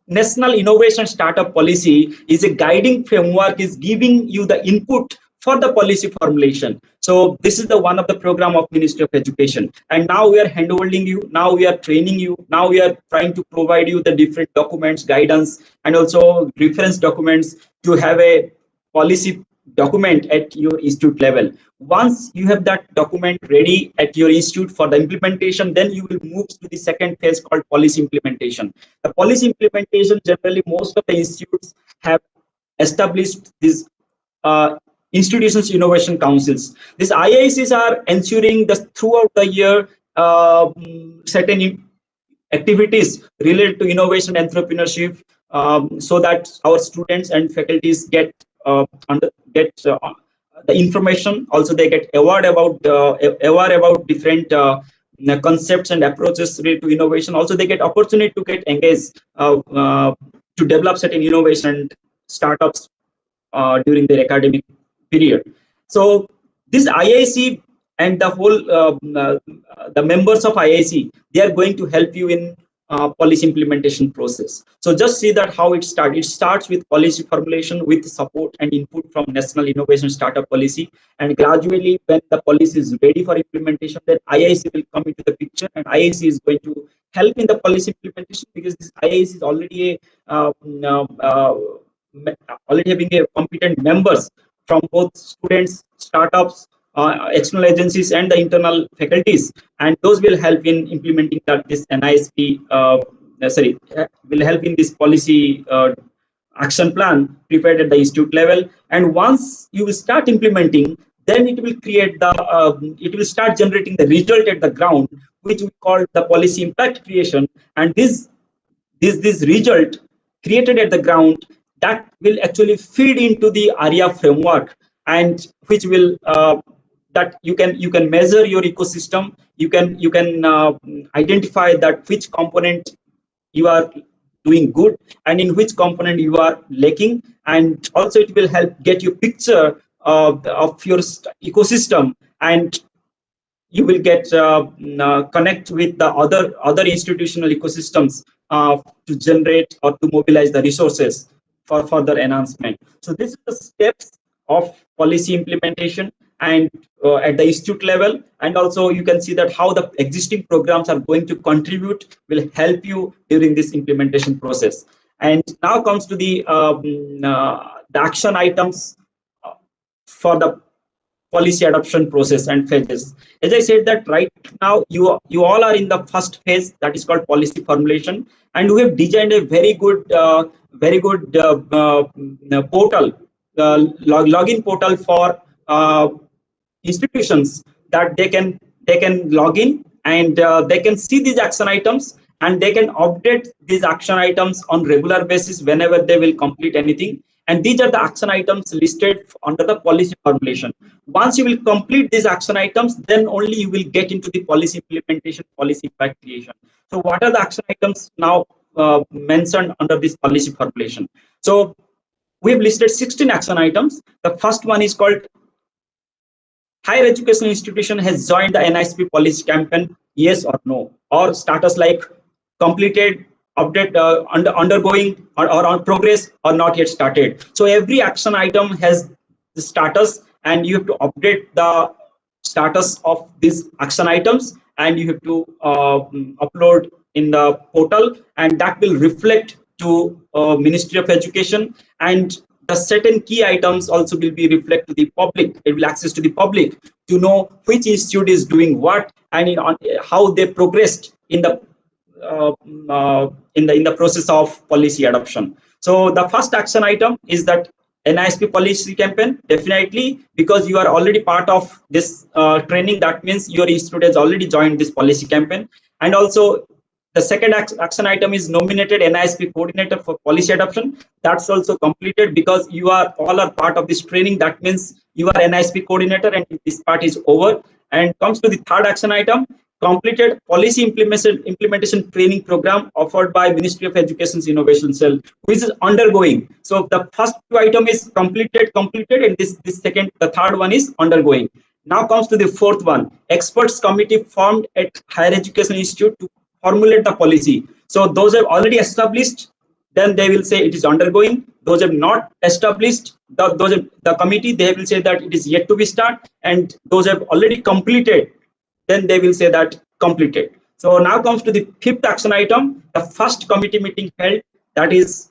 National Innovation Startup Policy is a guiding framework, is giving you the input for the policy formulation. So this is the one of the program of Ministry of Education. And now we are handholding you, now we are training you, now we are trying to provide you the different documents, guidance, and also reference documents to have a policy document at your institute level. Once you have that document ready at your institute for the implementation, then you will move to the second phase called policy implementation. The policy implementation, generally most of the institutes have established these institutions innovation councils. These IICs are ensuring that throughout the year certain activities related to innovation entrepreneurship, so that our students and faculties get the information. Also they get aware about different concepts and approaches related to innovation. Also they get opportunity to get engaged to develop certain innovation startups during their academic period. So this IIC and the whole the members of IIC, they are going to help you in policy implementation process. So just see that how it starts. It starts with policy formulation with support and input from National Innovation Startup Policy, and gradually when the policy is ready for implementation, then IIC will come into the picture, and IIC is going to help in the policy implementation, because this IIC is already already having a competent members from both students, startups, external agencies, and the internal faculties, and those will help in implementing this NISP. Will help in this policy action plan prepared at the institute level. And once you will start implementing, then it will create the it will start generating the result at the ground, which we call the policy impact creation. And this result created at the ground, that will actually feed into the ARIA framework, and which will that you can measure your ecosystem. You can identify that which component you are doing good and in which component you are lacking, and also it will help get you picture of your ecosystem, and you will get connect with the other institutional ecosystems to generate or to mobilize the resources for further enhancement. So this is the steps of policy implementation, and at the institute level, and also you can see that how the existing programs are going to contribute, will help you during this implementation process. And now comes to the action items for the policy adoption process and phases. As I said that right now you all are in the first phase, that is called policy formulation, and we have designed a very good portal, login portal for institutions, that they can log in, and they can see these action items, and they can update these action items on regular basis whenever they will complete anything. And these are the action items listed under the policy formulation. Once you will complete these action items, then only you will get into the policy implementation, policy impact creation. So what are the action items now mentioned under this policy formulation? So we have listed 16 action items. The first one is called higher education institution has joined the NISP policy campaign, yes or no, or status like completed, update, undergoing, or on progress, or not yet started. So every action item has the status, and you have to update the status of these action items, and you have to upload in the portal, and that will reflect to Ministry of Education. And the certain key items also will be reflected to the public. It will access to the public to know which institute is doing what, and how they progressed in the process of policy adoption. So the first action item is that NISP policy campaign, definitely, because you are already part of this training. That means your institute has already joined this policy campaign. And also the second action item is nominated NISP coordinator for policy adoption. That's also completed, because you are all are part of this training. That means you are NISP coordinator, and this part is over. And comes to the third action item, completed policy implementation training program offered by Ministry of Education's Innovation Cell, which is undergoing. So the first two item is completed, and the third one is undergoing. Now comes to the fourth one, experts committee formed at Higher Education Institute to formulate the policy. So those have already established then they will say it is undergoing. Those have not established the committee, they will say that it is yet to be started, and those have already completed, then they will say that completed. So now comes to the fifth action item, the first committee meeting held, that is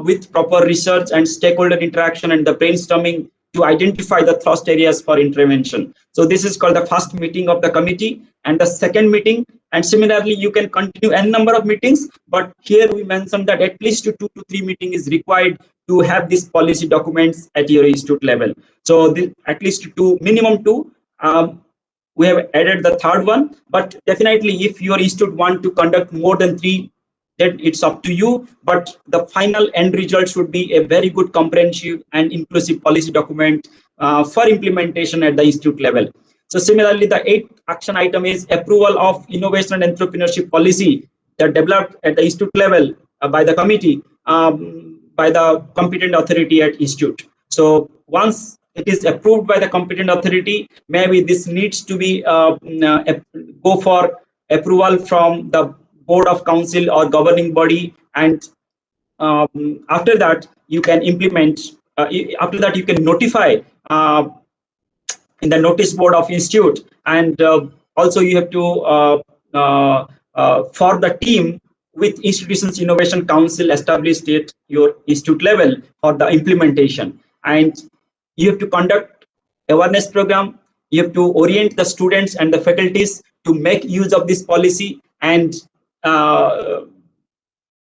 with proper research and stakeholder interaction and the brainstorming to identify the thrust areas for intervention. So this is called the first meeting of the committee. And the second meeting, and similarly you can continue n number of meetings, but here we mentioned that at least 2 to 3 meetings is required to have these policy documents at your institute level. So at least minimum two. We have added the third one, but definitely if your institute want to conduct more than 3, then it's up to you, but the final end result should be a very good comprehensive and inclusive policy document for implementation at the institute level. So similarly, the 8th action item is approval of innovation and entrepreneurship policy that developed at the institute level by the committee, by the competent authority at institute. So once it is approved by the competent authority, maybe this needs to be go for approval from the board of council or governing body, and after that you can implement, after that you can notify in the notice board of institute, and also you have to for the team with institutions innovation council established at your institute level for the implementation, and you have to conduct awareness program, you have to orient the students and the faculties to make use of this policy, and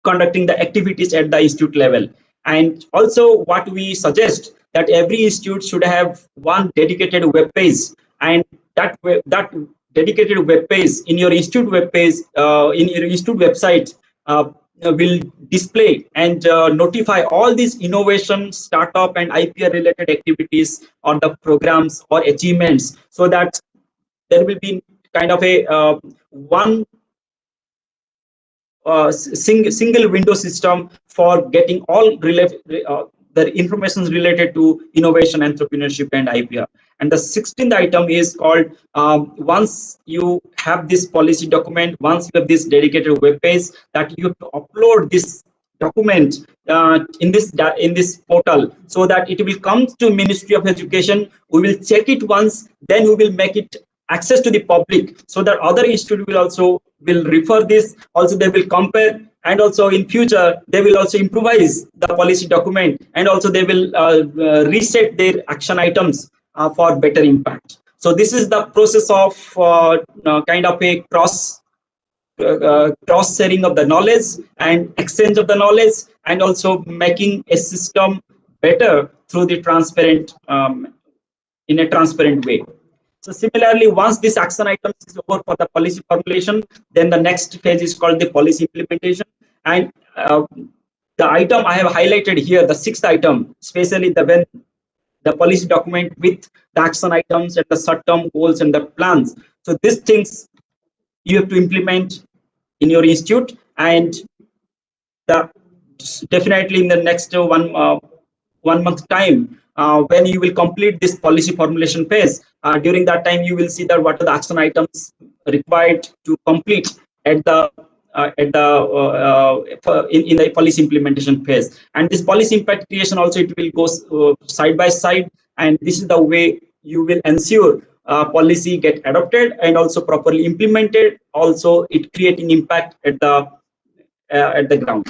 conducting the activities at the institute level. And also what we suggest that every institute should have one dedicated web page, and that dedicated web page in your institute web page, in your institute website, will display and notify all these innovation, startup and IPR related activities or the programs or achievements, so that there will be kind of a one single window system for getting all the information related to innovation, entrepreneurship and IPR. And the 16th item is called, once you have this policy document, once you have this dedicated web page, that you have to upload this document in this portal, so that it will come to Ministry of Education. We will check it once, then we will make it access to the public, so that other institute will refer this, also they will compare, and also in future they will also improvise the policy document, and also they will reset their action items for better impact. So this is the process of kind of a cross sharing of the knowledge and exchange of the knowledge, and also making a system better through the transparent in a transparent way. So similarly, once this action item is over for the policy formulation, then the next phase is called the policy implementation. And the item I have highlighted here, the 6th item, especially when the policy document with the action items and the short-term goals and the plans. So these things you have to implement in your institute, and definitely in the next 1 month time, when you will complete this policy formulation phase, during that time you will see that what are the action items required to complete at the in the policy implementation phase. And this policy impact creation also, it will go side by side, and this is the way you will ensure policy get adopted and also properly implemented, also it creating impact at the ground.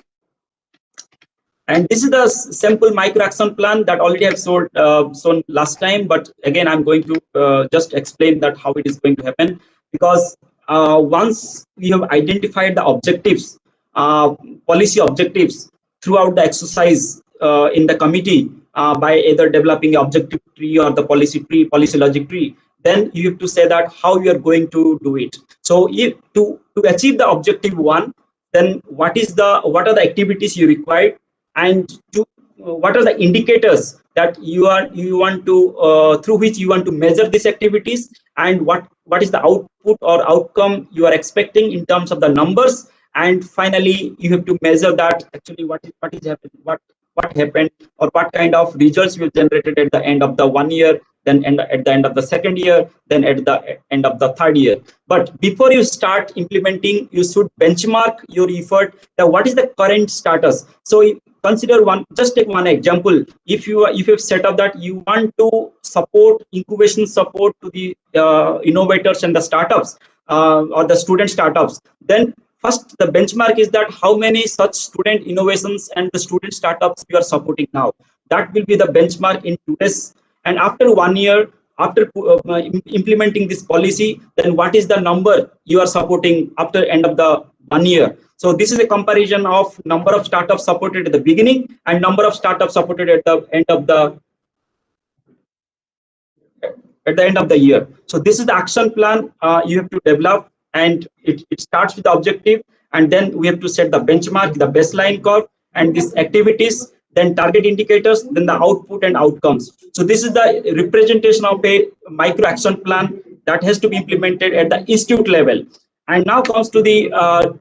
And this is the simple micro action plan that already have shown last time, but again I'm going to just explain that how it is going to happen, because once we have identified the objectives, policy objectives throughout the exercise in the committee, by either developing the objective tree or the policy tree, policy logic tree, then you have to say that how you are going to do it. So if to achieve the objective 1, then what are the activities you require, and what are the indicators that you want to through which you want to measure these activities, and what is the output or outcome you are expecting in terms of the numbers, and finally you have to measure that actually what happened or what kind of results will generated at the end of the 1 year, then at the end of the second year, then at the end of the third year. But before you start implementing, you should benchmark your effort. What is the current status? So consider just take one example. If you've set up that you want to support incubation support to the innovators and the startups or the student startups, then first the benchmark is that how many such student innovations and the student startups you are supporting now. That will be the benchmark in today's. And after 1 year, after implementing this policy, then what is the number you are supporting after end of the 1 year? So this is a comparison of number of startups supported at the beginning and number of startups supported at the end of the year. So this is the action plan you have to develop, and it starts with the objective, and then we have to set the benchmark, the baseline curve, and these activities, then target indicators, then the output and outcomes. So this is the representation of a micro action plan that has to be implemented at the institute level. And now comes to the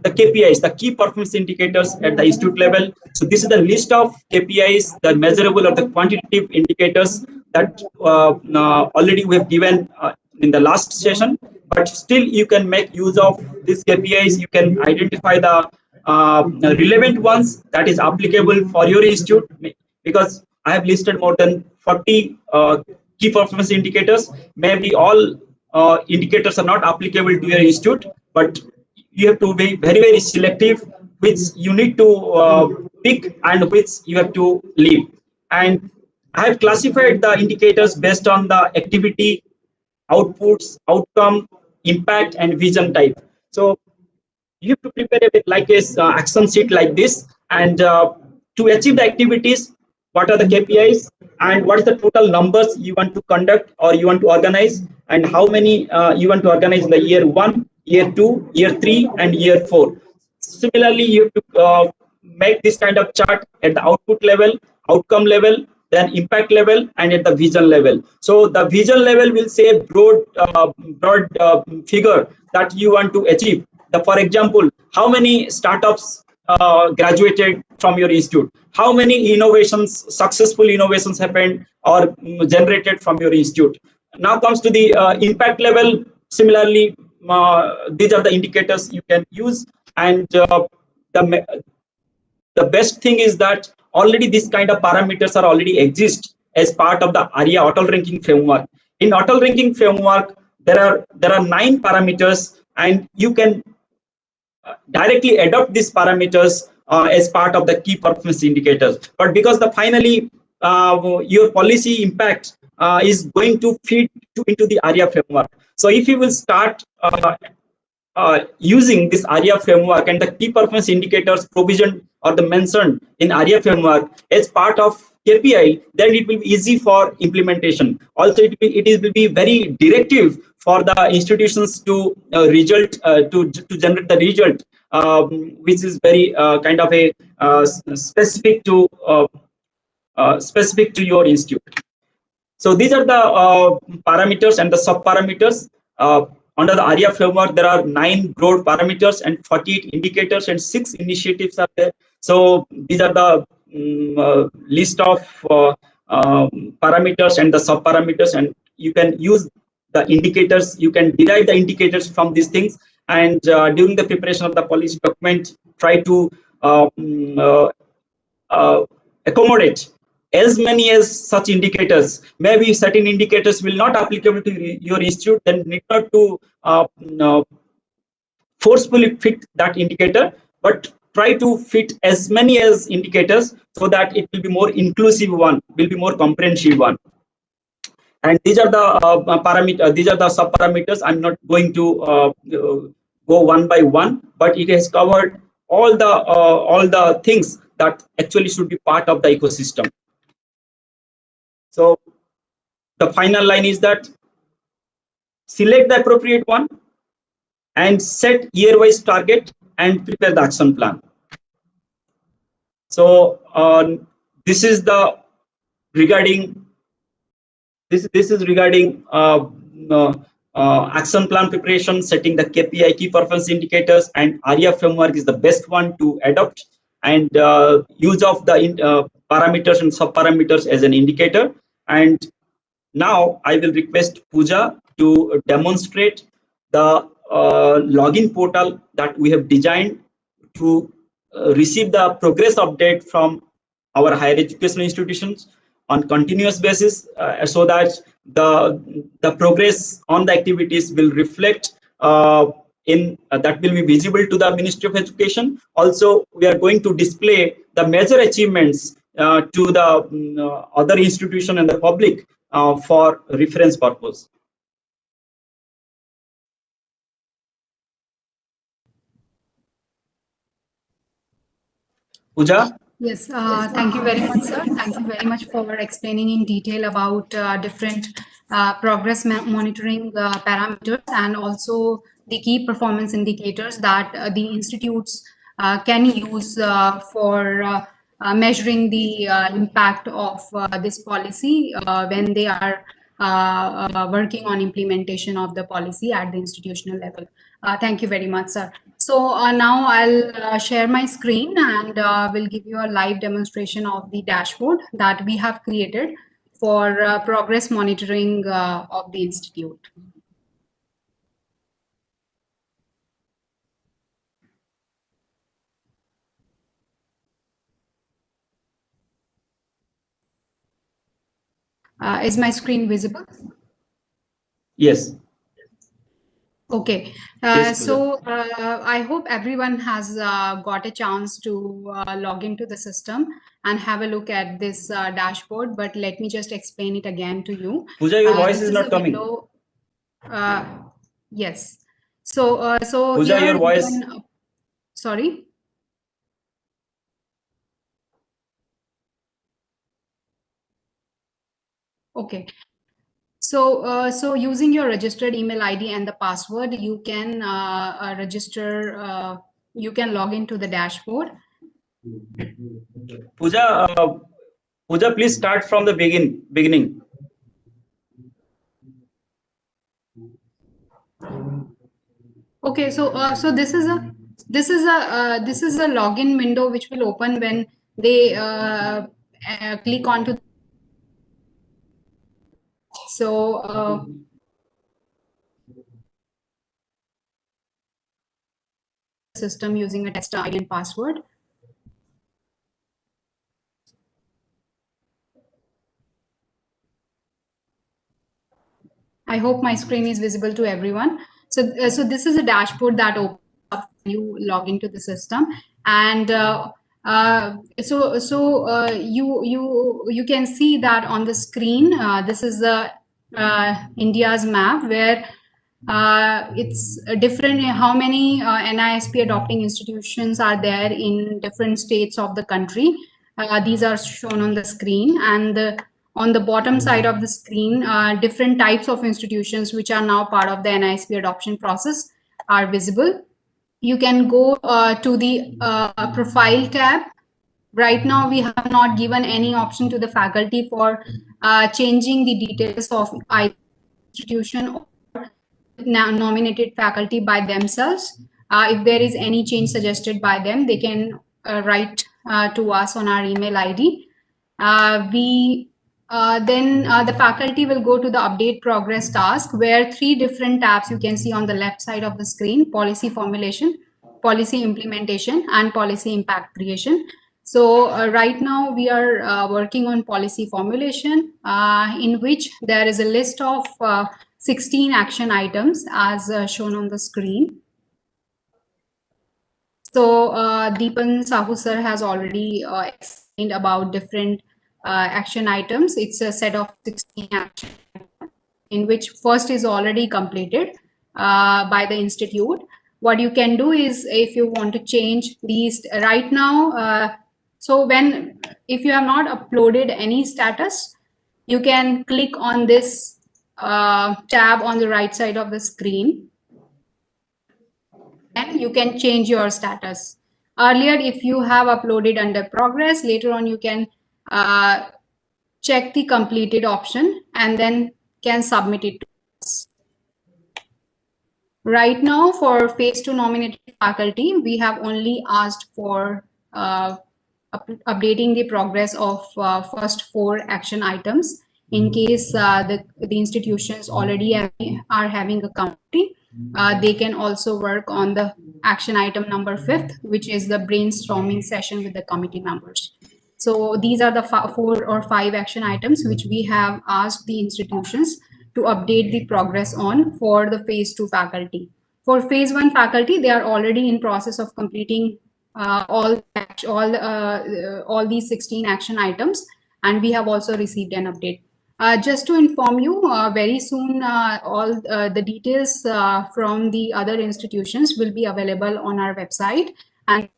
KPIs, the key performance indicators at the institute level. So this is the list of KPIs, the measurable or the quantitative indicators that already we have given in the last session. But still, you can make use of these KPIs. You can identify the relevant ones that is applicable for your institute, because I have listed more than 40 key performance indicators. Maybe all indicators are not applicable to your institute, but you have to be very, very selective which you need to pick and which you have to leave. And I have classified the indicators based on the activity, outputs, outcome, impact, and vision type. So you have to prepare a bit like a action sheet like this, and to achieve the activities, what are the KPIs and what is the total numbers you want to conduct or you want to organize, and how many you want to organize in the year 1, year 2, year 3, and year 4. Similarly, you have to make this kind of chart at the output level, outcome level, then impact level, and at the vision level. So the vision level will say a broad figure that you want to achieve. For example, how many startups graduated from your institute? How many innovations, successful innovations happened or generated from your institute? Now comes to the impact level. Similarly, these are the indicators you can use. And the best thing is that already this kind of parameters are already exist as part of the ARIA auto ranking framework. In auto ranking framework, there are 9 parameters, and you can directly adopt these parameters as part of the key performance indicators. But because finally your policy impact is going to feed into the ARIA framework. So if you will start using this ARIA framework and the key performance indicators provisioned or the mentioned in ARIA framework as part of KPI, then it will be easy for implementation. Also, it will be very directive for the institutions to generate the result, which is very kind of a specific to your institute. So these are the parameters and the sub parameters. Under the ARIA framework, there are 9 broad parameters and 48 indicators and 6 initiatives are there. So these are the list of parameters and the sub parameters, and you can use the indicators. You can derive the indicators from these things, and during the preparation of the policy document, try to accommodate as many as such indicators. Maybe certain indicators will not applicable to your institute, then need not to forcefully fit that indicator, but try to fit as many as indicators so that it will be more inclusive one, will be more comprehensive one. And these are the parameters, these are the sub parameters. I'm not going to go one by one, but it has covered all the things that actually should be part of the ecosystem. So the final line is that select the appropriate one and set year-wise target and prepare the action plan. So this is the regarding this is regarding action plan preparation, setting the KPI, key performance indicators, and ARIA framework is the best one to adopt, and use of the parameters and sub parameters as an indicator. And Now I will request Pooja to demonstrate the login portal that we have designed to receive the progress update from our higher education institutions on continuous basis, so that the progress on the activities will reflect that will be visible to the Ministry of Education. Also, we are going to display the major achievements to the other institution and the public for reference purpose. Pooja? Yes, thank you very much, sir. Thank you very much for explaining in detail about different progress monitoring parameters and also the key performance indicators that the institutes can use for measuring the impact of this policy when they are working on implementation of the policy at the institutional level. Thank you very much, sir. So now I'll share my screen and will give you a live demonstration of the dashboard that we have created for progress monitoring of the institute. Is my screen visible? Yes. Okay, Yes, so I hope everyone has got a chance to log into the system and have a look at this dashboard, but let me just explain it again to you. Pooja, your voice This is not a coming. window. Yes. So, Pooja, here your you voice. can, sorry. Okay. So using your registered email ID and the password, you can register. You can log into the dashboard. Pooja, Pooja, please start from the beginning. Okay, so this is a login window which will open when they click onto. So system using a test ID and password. I hope my screen is visible to everyone. So this is a dashboard that opens up when you log into the system, and you can see that on the screen. This is the India's map where it's different how many NISP adopting institutions are there in different states of the country. These are shown on the screen, and on the bottom side of the screen, different types of institutions which are now part of the NISP adoption process are visible. You can go to the profile tab. Right now, we have not given any option to the faculty for changing the details of either institution or nominated faculty by themselves. If there is any change suggested by them, they can write to us on our email ID. Then the faculty will go to the update progress task, where 3 different tabs you can see on the left side of the screen: policy formulation, policy implementation, and policy impact creation. So right now we are working on policy formulation, in which there is a list of 16 action items as shown on the screen. So Deepan Sahu sir has already explained about different action items. It's a set of 16 action items, in which first is already completed by the institute. What you can do is, if you want to change these right now, so if you have not uploaded any status, you can click on this tab on the right side of the screen, and you can change your status. Earlier, if you have uploaded under progress, later on you can check the completed option and then can submit it to us. Right now, for phase 2 nominated faculty, we have only asked for updating the progress of first 4 action items. In case the institutions already are having a committee, they can also work on the action item number 5th, which is the brainstorming session with the committee members. So these are the 4 or 5 action items which we have asked the institutions to update the progress on for the phase 2 faculty. For phase 1 faculty, they are already in process of completing all these 16 action items, and we have also received an update. Just to inform you, very soon all the details from the other institutions will be available on our website, and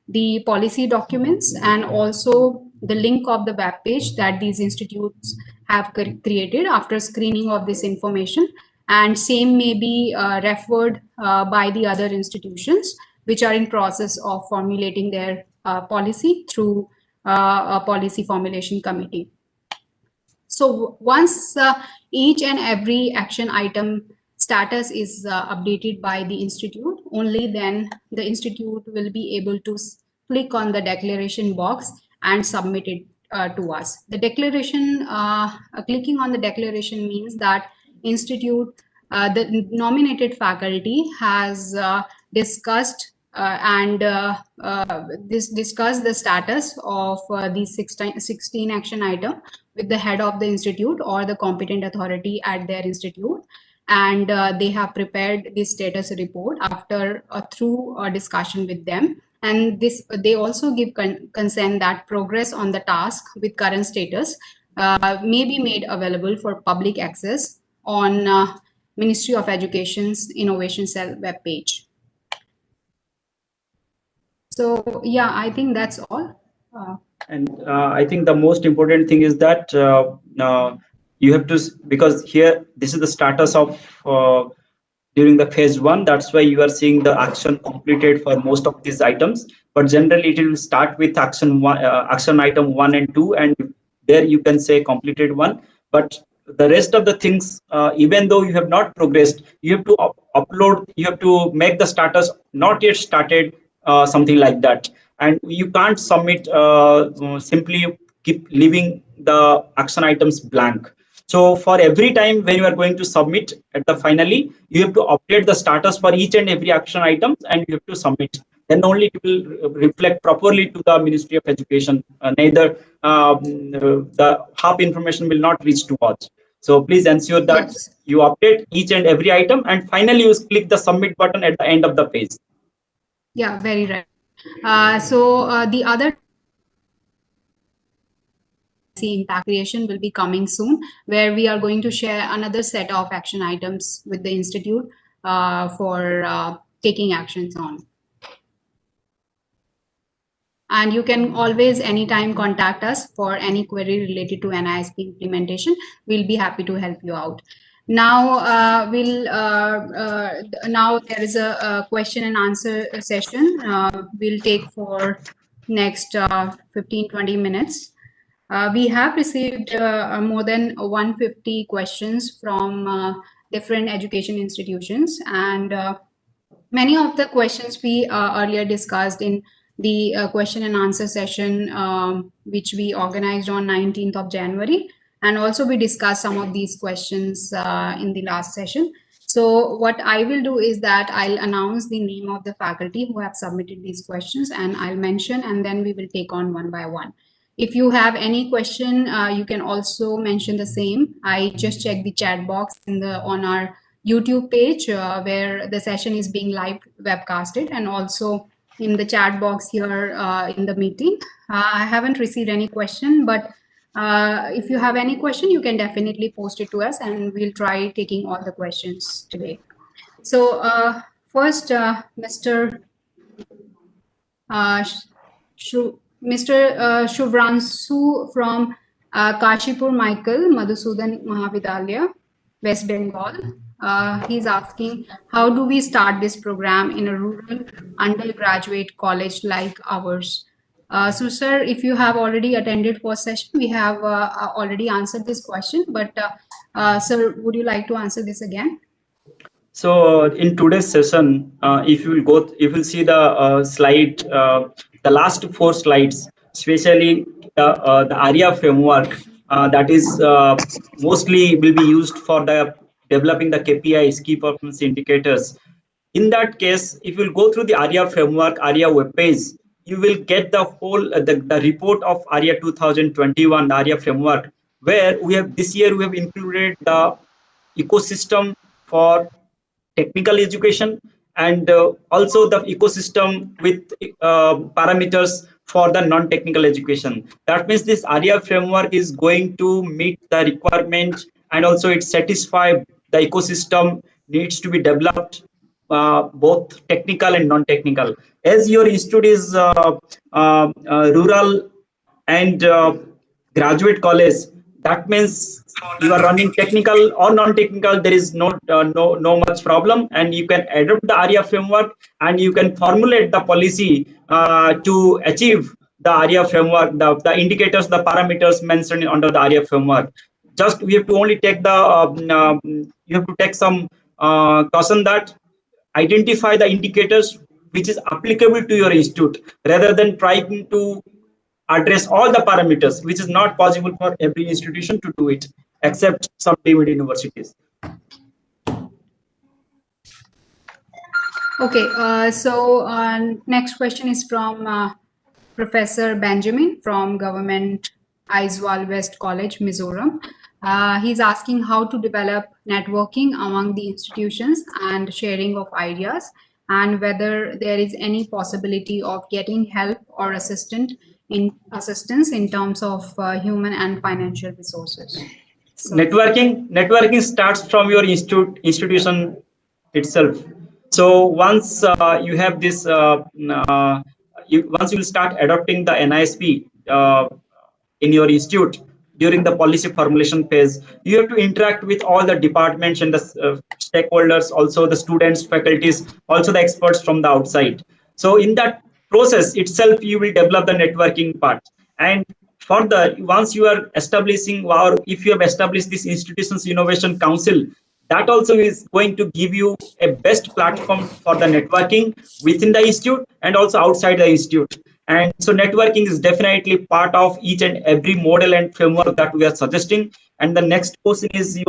the policy documents and also the link of the web page that these institutes have created after screening of this information, and same may be referred by the other institutions which are in process of formulating their policy through a policy formulation committee. So once each and every action item status is updated by the institute, only then the institute will be able to click on the declaration box and submit it to us. The declaration, clicking on the declaration means that institute, the nominated faculty has discussed discuss the status of these 16 action item with the head of the institute or the competent authority at their institute, and they have prepared this status report after a through discussion with them, and this they also give consent that progress on the task with current status may be made available for public access on Ministry of Education's Innovation Cell webpage. So yeah, I think that's all. And I think the most important thing is that you have to, because here this is the status of during the phase 1. That's why you are seeing the action completed for most of these items. But generally, it will start with action item 1 and 2, and there you can say completed 1. But the rest of the things, even though you have not progressed, you have to upload. You have to make the status not yet started. Something like that, and you can't submit simply keep leaving the action items blank. So for every time when you are going to submit at the finally, you have to update the status for each and every action item, and you have to submit. Then only it will reflect properly to the Ministry of Education. Neither the half information will not reach to us. So please ensure that Yes. you update each and every item, and finally you click the submit button at the end of the page. Yeah, very right. The other impact creation will be coming soon, where we are going to share another set of action items with the institute for taking actions on. And you can always anytime contact us for any query related to NISP implementation. We'll be happy to help you out. Now now there is a question and answer session. We'll take for next 15-20 minutes. We have received more than 150 questions from different education institutions, and many of the questions we earlier discussed in the question and answer session, which we organized on 19th of January. And also we discussed some of these questions in the last session. So what I will do is that I'll announce the name of the faculty who have submitted these questions, and I'll mention, and then we will take on one by one. If you have any question, you can also mention the same. I just checked the chat box on our YouTube page where the session is being live webcasted, and also in the chat box here in the meeting. I haven't received any question, but if you have any question, you can definitely post it to us, and we'll try taking all the questions today. So first, Mr. Shubhranshu from Kashipur Michael Madhusudan Mahavidyalaya, West Bengal. He's asking, how do we start this program in a rural undergraduate college like ours? So, sir, if you have already attended first session, we have already answered this question. But, sir, would you like to answer this again? So, in today's session, if you will see the slide, the last 4 slides, especially the ARIA framework that is mostly will be used for the developing the KPIs, key performance indicators. In that case, if you will go through the ARIA framework, ARIA web page, you will get the whole the report of ARIA 2021, the ARIA framework, where we have this year we have included the ecosystem for technical education and also the ecosystem with parameters for the non-technical education. That means this ARIA framework is going to meet the requirement, and also it satisfies the ecosystem needs to be developed, both technical and non-technical. As your institute is rural and graduate college, that means you are running technical or non-technical, there is no much problem, and you can adopt the ARIA framework and you can formulate the policy to achieve the ARIA framework, the indicators, the parameters mentioned under the ARIA framework. Just we have to only take the you have to take some caution that identify the indicators which is applicable to your institute, rather than trying to address all the parameters, which is not possible for every institution to do it, except some deemed universities. Okay, so next question is from Professor Benjamin from Government Aizawl West College, Mizoram. He's asking how to develop networking among the institutions and sharing of ideas, and whether there is any possibility of getting help or assistance in terms of human and financial resources. So, Networking starts from your institution itself. So once you have this, once you will start adopting the NISP in your institute, during the policy formulation phase, you have to interact with all the departments and the stakeholders, also the students, faculties, also the experts from the outside. So in that process itself, you will develop the networking part. And further, once you are establishing, or if you have established this institutions innovation council, that also is going to give you a best platform for the networking within the institute and also outside the institute. And so networking is definitely part of each and every model and framework that we are suggesting. And the next question is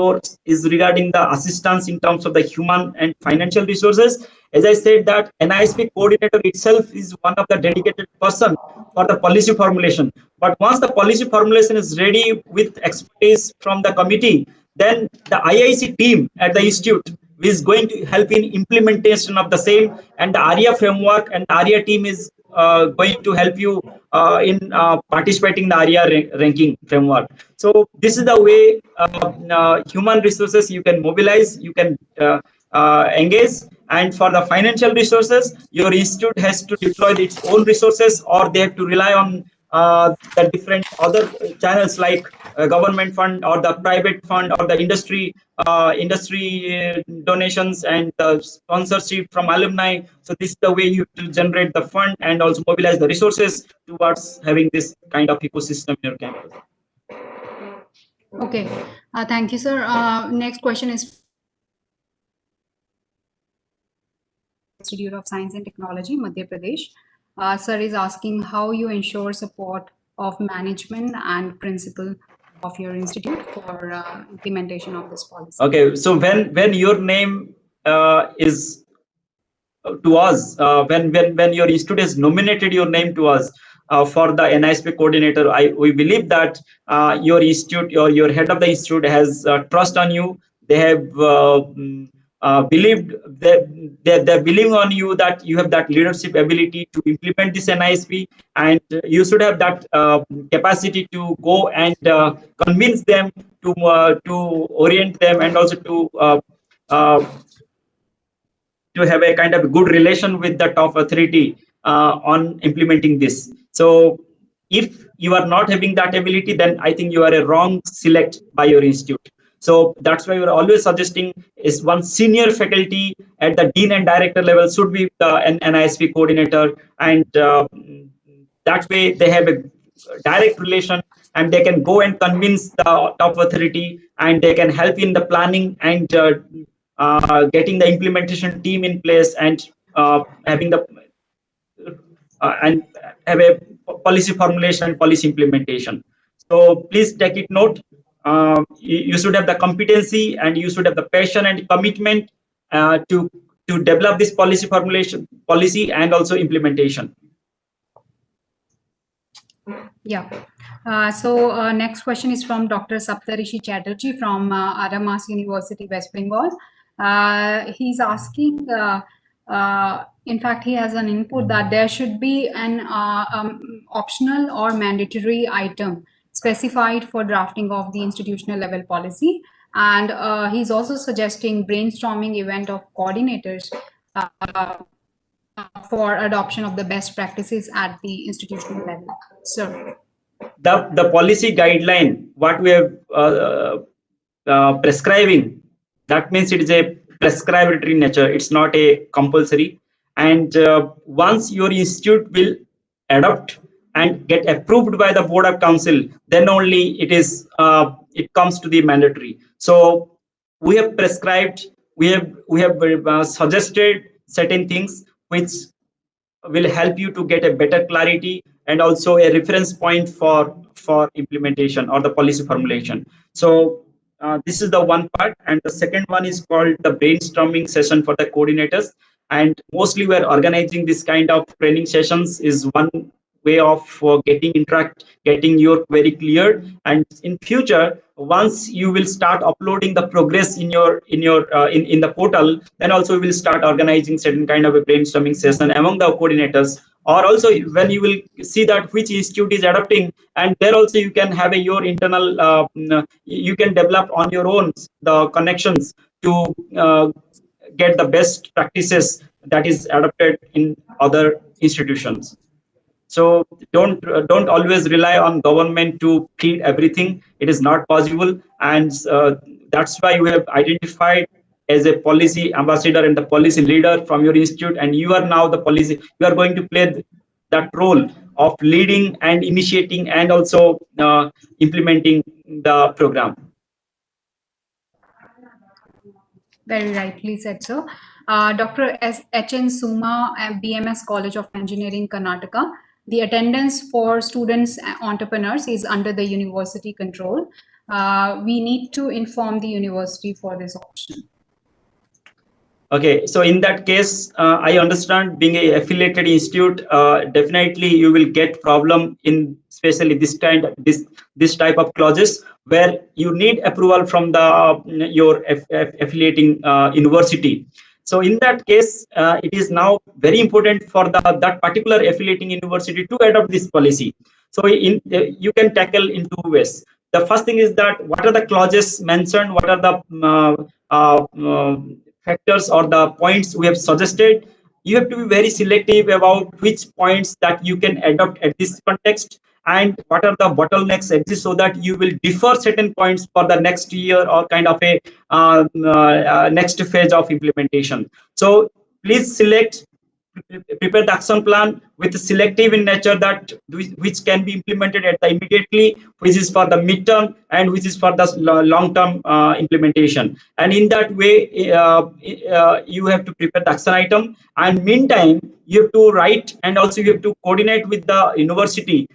regarding the assistance in terms of the human and financial resources. As I said, that NISP coordinator itself is one of the dedicated person for the policy formulation. But once the policy formulation is ready with expertise from the committee, then the IIC team at the institute is going to help in implementation of the same, and the ARIA framework and the ARIA team is going to help you in participating in the ARIA ranking framework. So this is the way human resources you can mobilize, you can engage. And for the financial resources, your institute has to deploy its own resources, or they have to rely on the different other channels like government fund or the private fund or the industry donations and sponsorship from alumni. So this is the way you to generate the fund and also mobilize the resources towards having this kind of ecosystem in your campus. okay, thank you, sir. Next question is Institute of Science and Technology, Madhya Pradesh. Sir is asking how you ensure support of management and principal of your institute for implementation of this policy. Okay, so when your name is to us, when your institute has nominated your name to us for the NISP coordinator, we believe that your institute or your head of the institute has trust on you. They have believed that they're believing on you, that you have that leadership ability to implement this NISP, and you should have that capacity to go and convince them, to orient them, and also to have a kind of good relation with the top authority on implementing this. So if you are not having that ability, then I think you are a wrong select by your institute. So that's why we're always suggesting is one senior faculty at the dean and director level should be an NISP coordinator, and that way they have a direct relation and they can go and convince the top authority, and they can help in the planning and getting the implementation team in place, and having the and have a policy formulation and policy implementation. So please take it note. You should have the competency and you should have the passion and commitment to develop this policy formulation, policy and also implementation. Yeah. Next question is from Dr. Saptarishi Chatterjee from Aramas University, West Bengal. He's asking, in fact, he has an input that there should be an optional or mandatory item specified for drafting of the institutional level policy. And he's also suggesting brainstorming event of coordinators for adoption of the best practices at the institutional level. Sir. The policy guideline, what we have prescribing, that means it is a prescribatory nature. It's not a compulsory. And once your institute will adopt and get approved by the Board of Council, then only it comes to the mandatory. So we have prescribed, we have suggested certain things which will help you to get a better clarity and also a reference point for implementation or the policy formulation. So this is the one part, and the second one is called the brainstorming session for the coordinators. And mostly we're organizing this kind of training sessions is one way of getting your query cleared. And in future, once you will start uploading the progress in the portal, then also we will start organizing certain kind of a brainstorming session among the coordinators. Or also when you will see that which institute is adopting, and there also you can have your internal, you can develop on your own the connections to get the best practices that is adopted in other institutions. So don't always rely on government to feed everything. It is not possible, and that's why you have identified as a policy ambassador and the policy leader from your institute, and you are now the policy. You are going to play that role of leading and initiating and also implementing the program. Very rightly said, sir. Dr. H.N. Suma at BMS College of Engineering, Karnataka. The attendance for students and entrepreneurs is under the university control. We need to inform the university for this option. Okay, so in that case, I understand being a affiliated institute, definitely you will get problem in especially this type of clauses where you need approval from your affiliating university. So in that case, it is now very important for that particular affiliating university to adopt this policy. So you can tackle in two ways. The first thing is that what are the clauses mentioned, what are the factors or the points we have suggested. You have to be very selective about which points that you can adopt at this context, and what are the bottlenecks exist, so that you will defer certain points for the next year or kind of a next phase of implementation. So please prepare the action plan with selective in nature, that which can be implemented at the immediately, which is for the midterm, and which is for the long-term implementation. And in that way, you have to prepare the action item, and meantime you have to write and also you have to coordinate with the university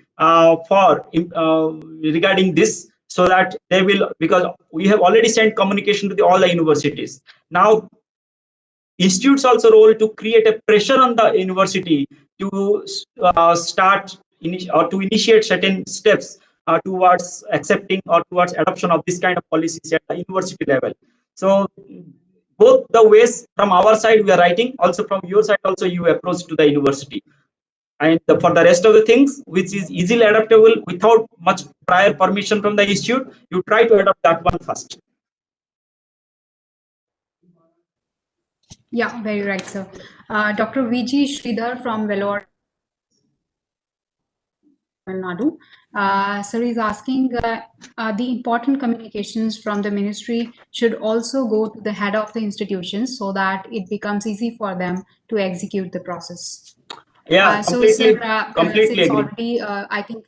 regarding this, so that they will, because we have already sent communication to all the universities. Now institutes also role to create a pressure on the university to start or to initiate certain steps towards accepting or towards adoption of this kind of policies at the university level. So both the ways, from our side we are writing, also from your side also you approach to the university. And for the rest of the things which is easily adaptable without much prior permission from the institute, you try to adopt that one first. Yeah, very right, sir. Dr. VG Sridhar from Vellore, Tamil Nadu. Sir is asking the important communications from the ministry should also go to the head of the institutions, so that it becomes easy for them to execute the process. Yeah, completely, completely agree. Already, I think,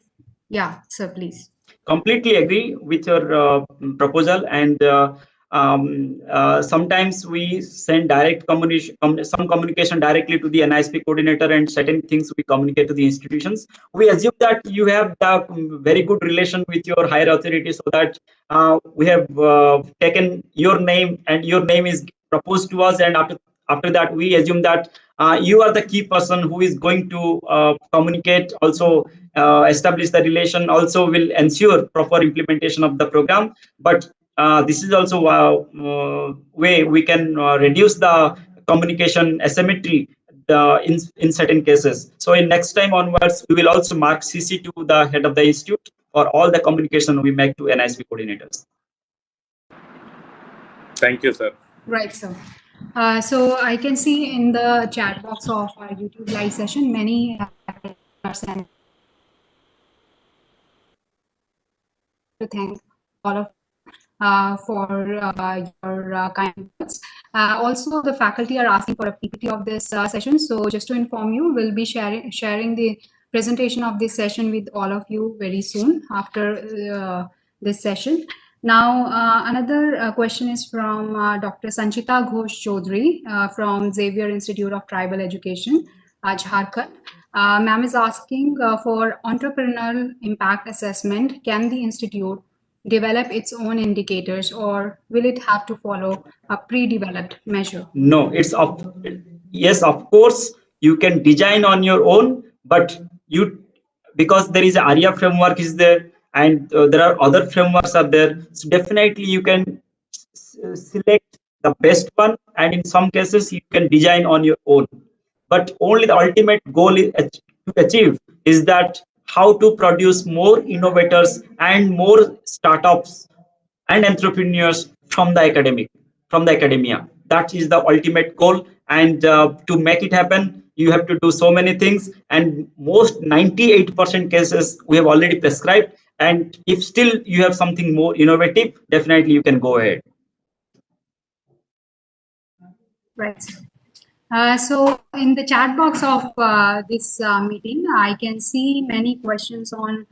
yeah, sir, please. Completely agree with your proposal, and sometimes we send direct communication directly to the NISP coordinator, and certain things we communicate to the institutions. We assume that you have the very good relation with your higher authority, so that we have taken your name and your name is proposed to us, and after that we assume that you are the key person who is going to communicate, also establish the relation, also will ensure proper implementation of the program. But this is also a way we can reduce the communication asymmetry in certain cases. So in next time onwards, we will also mark CC to the head of the institute for all the communication we make to NISP coordinators. Thank you, sir. Right, sir. So I can see in the chat box of our YouTube live session, many are sent to thank all of for your kind words. Also, the faculty are asking for a PPT of this session. So just to inform you, we'll be sharing the presentation of this session with all of you very soon after this session. Now, another question is from Dr. Sanchita Ghosh Chaudhary from Xavier Institute of Tribal Education, Jharkhand. Ma'am is asking for entrepreneurial impact assessment. Can the institute develop its own indicators, or will it have to follow a pre-developed measure? No, yes, of course, you can design on your own, but because there is ARIA framework is there, and there are other frameworks are there, so definitely you can select the best one, and in some cases you can design on your own. But only the ultimate goal is to achieve is that how to produce more innovators and more startups and entrepreneurs from the academia. That is the ultimate goal, and to make it happen, you have to do so many things, and most 98% cases we have already prescribed, and if still you have something more innovative, definitely you can go ahead. Right. So in the chat box of this meeting, I can see many questions on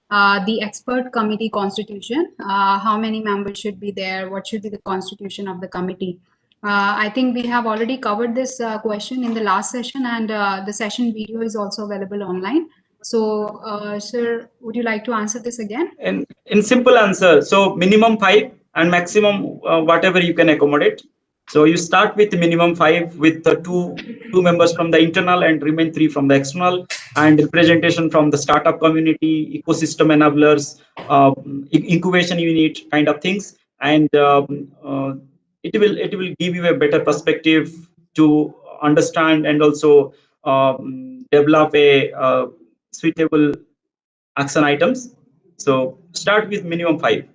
the expert committee constitution. How many members should be there? What should be the constitution of the committee? I think we have already covered this question in the last session, and the session video is also available online. So, sir, would you like to answer this again? In simple answer, so minimum 5 and maximum whatever you can accommodate. So you start with minimum 5 with the two members from the internal and remain 3 from the external, and representation from the startup community, ecosystem enablers, incubation unit kind of things, and it will give you a better perspective to understand and also develop a suitable action items. So start with minimum 5.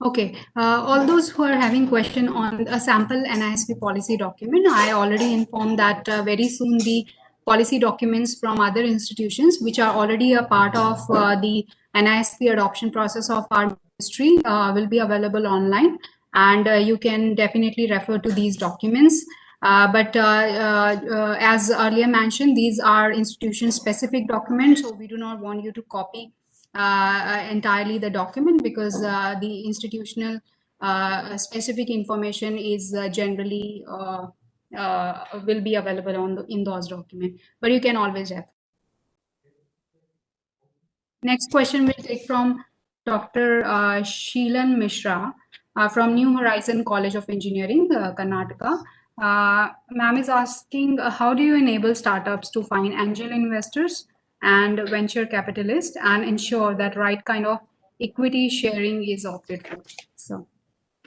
Okay, all those who are having question on a sample NISP policy document, I already informed that very soon the policy documents from other institutions, which are already a part of the NISP adoption process of our ministry, will be available online, and you can definitely refer to these documents. But as earlier mentioned, these are institution specific documents, so we do not want you to copy entirely the document, because the institutional specific information is generally will be available in those documents, but you can always refer. Next question we'll take from Dr. Sheelan Mishra from New Horizon College of Engineering, Karnataka. Ma'am is asking, how do you enable startups to find angel investors and venture capitalists and ensure that right kind of equity sharing is opted for? So,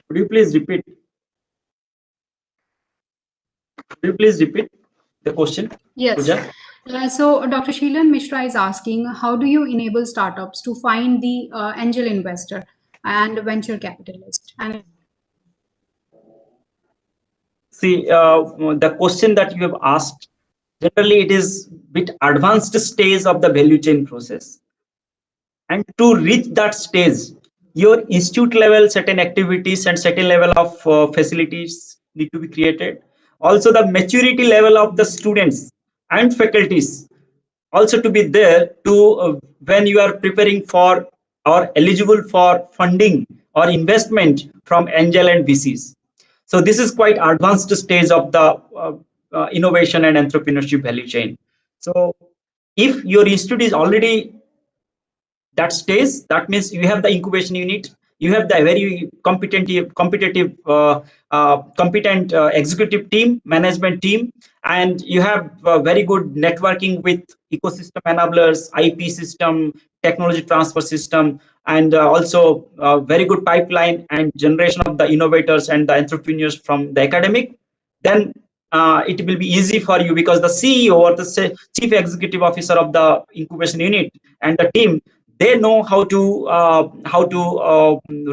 could you please repeat? Could you please repeat the question? Yes. So Dr. Sheelan Mishra is asking, how do you enable startups to find the angel investor and venture capitalist? And see, the question that you have asked, generally it is bit advanced stage of the value chain process, and to reach that stage, your institute level certain activities and certain level of facilities need to be created. Also, the maturity level of the students and faculties also to be there to when you are preparing for or eligible for funding or investment from angel and VCs. So this is quite advanced stage of the innovation and entrepreneurship value chain. So if your institute is already that stage, that means you have the incubation unit, you have the very competent executive team, management team, and you have very good networking with ecosystem enablers, IP system, technology transfer system, and also very good pipeline and generation of the innovators and the entrepreneurs from the academic. Then it will be easy for you, because the CEO or the chief executive officer of the incubation unit and the team, they know how to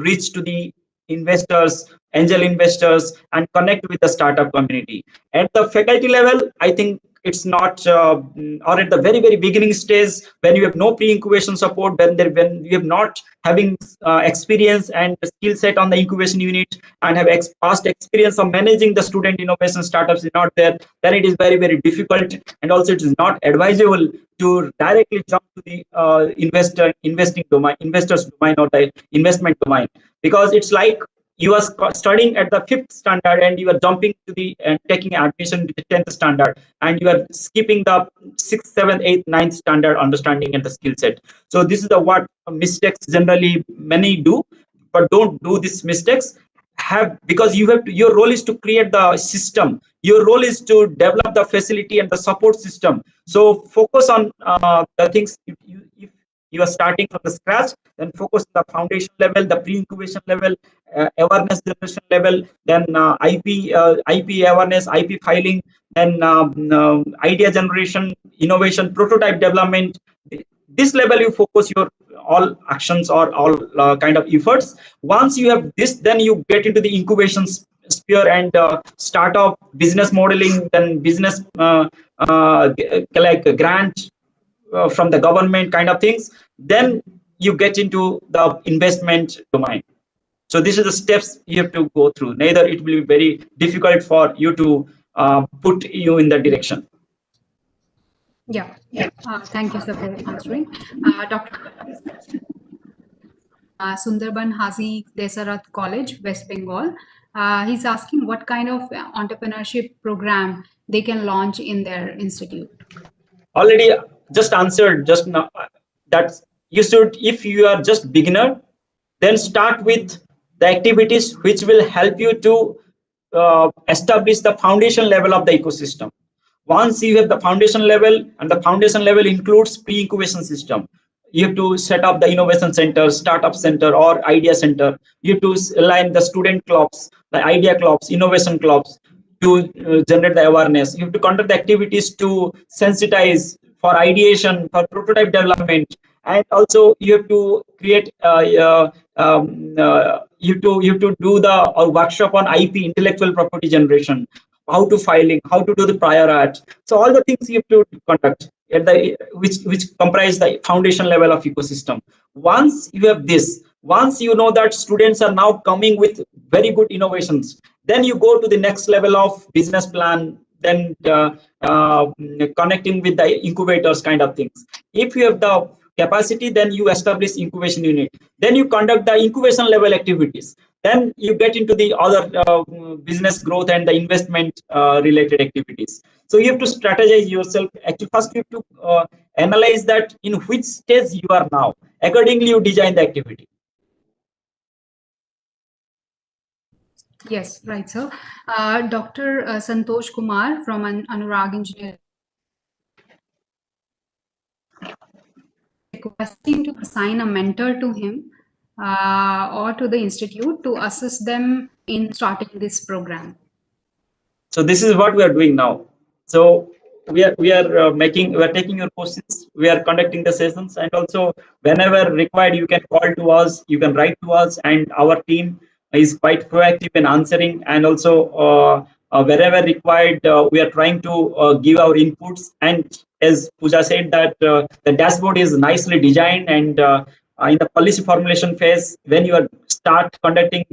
reach to the investors, angel investors, and connect with the startup community. At the faculty level, I think it's not, or at the very beginning stage, when you have no pre-incubation support, when you have not having experience and skill set on the incubation unit, and have past experience of managing the student innovation startups is not there, then it is very difficult, and also it is not advisable to directly jump to the investors domain or the investment domain, because it's like you are studying at the 5th standard and you are jumping to the and taking admission to the 10th standard, and you are skipping the 6th, 7th, 8th, 9th standard understanding and the skill set. So this is the what mistakes generally many do, but don't do these mistakes. Because you have to, your role is to create the system, your role is to develop the facility and the support system. So focus on the things. If you are starting from the scratch, then focus on the foundation level, the pre-incubation level, awareness generation level, then IP awareness, IP filing, then idea generation, innovation, prototype development. This level you focus your all actions or all kind of efforts. Once you have this, then you get into the incubation sphere and startup business modeling, then business like a grant from the government kind of things. Then you get into the investment domain. So these are the steps you have to go through. Neither it will be very difficult for you to put you in that direction. Yeah. Thank you, sir, for answering. Dr. Sundarban Hazi Desarath College, West Bengal. He's asking what kind of entrepreneurship program they can launch in their institute. Already just answered just now that you should, if you are just beginner, then start with the activities which will help you to establish the foundation level of the ecosystem. Once you have the foundation level, and the foundation level includes pre-incubation system, you have to set up the innovation center, startup center, or idea center. You have to align the student clubs, the idea clubs, innovation clubs, to generate the awareness. You have to conduct the activities to sensitize for ideation, for prototype development, and also you have to create you have to do the workshop on IP, intellectual property generation, how to filing, how to do the prior art. So all the things you have to conduct at the which comprise the foundation level of ecosystem. Once you have this, once you know that students are now coming with very good innovations, then you go to the next level of business plan, then connecting with the incubators kind of things. If you have the capacity, then you establish incubation unit, then you conduct the incubation level activities, then you get into the other business growth and the investment related activities. So you have to strategize yourself. Actually, first you have to analyze that in which stage you are now. Accordingly, you design the activity. Yes, right, sir. Dr. Santosh Kumar from Anurag Engineering requesting to assign a mentor to him or to the institute to assist them in starting this program. So this is what we are doing now. So we are taking your questions, we are conducting the sessions, and also whenever required, you can call to us, you can write to us, and our team is quite proactive in answering. And also wherever required, we are trying to give our inputs. And as Pooja said, that the dashboard is nicely designed, and in the policy formulation phase, when you are start conducting,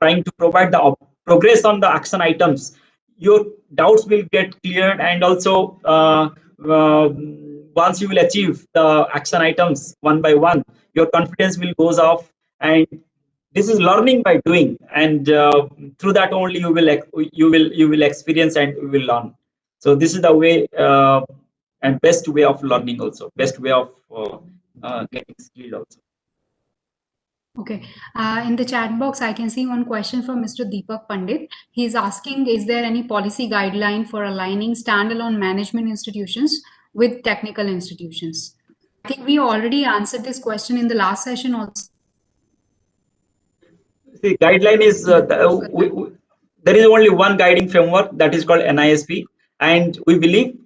trying to provide the progress on the action items, your doubts will get cleared. And also once you will achieve the action items one by one, your confidence will goes off. And this is learning by doing, and through that only you will experience and you will learn. So this is the way and best way of learning, also best way of getting skilled also. Okay. In the chat box, I can see one question from Mr. Deepak Pandit. He's asking, is there any policy guideline for aligning standalone management institutions with technical institutions? I think we already answered this question in the last session also. The guideline is there is only one guiding framework, that is called NISP, and we believe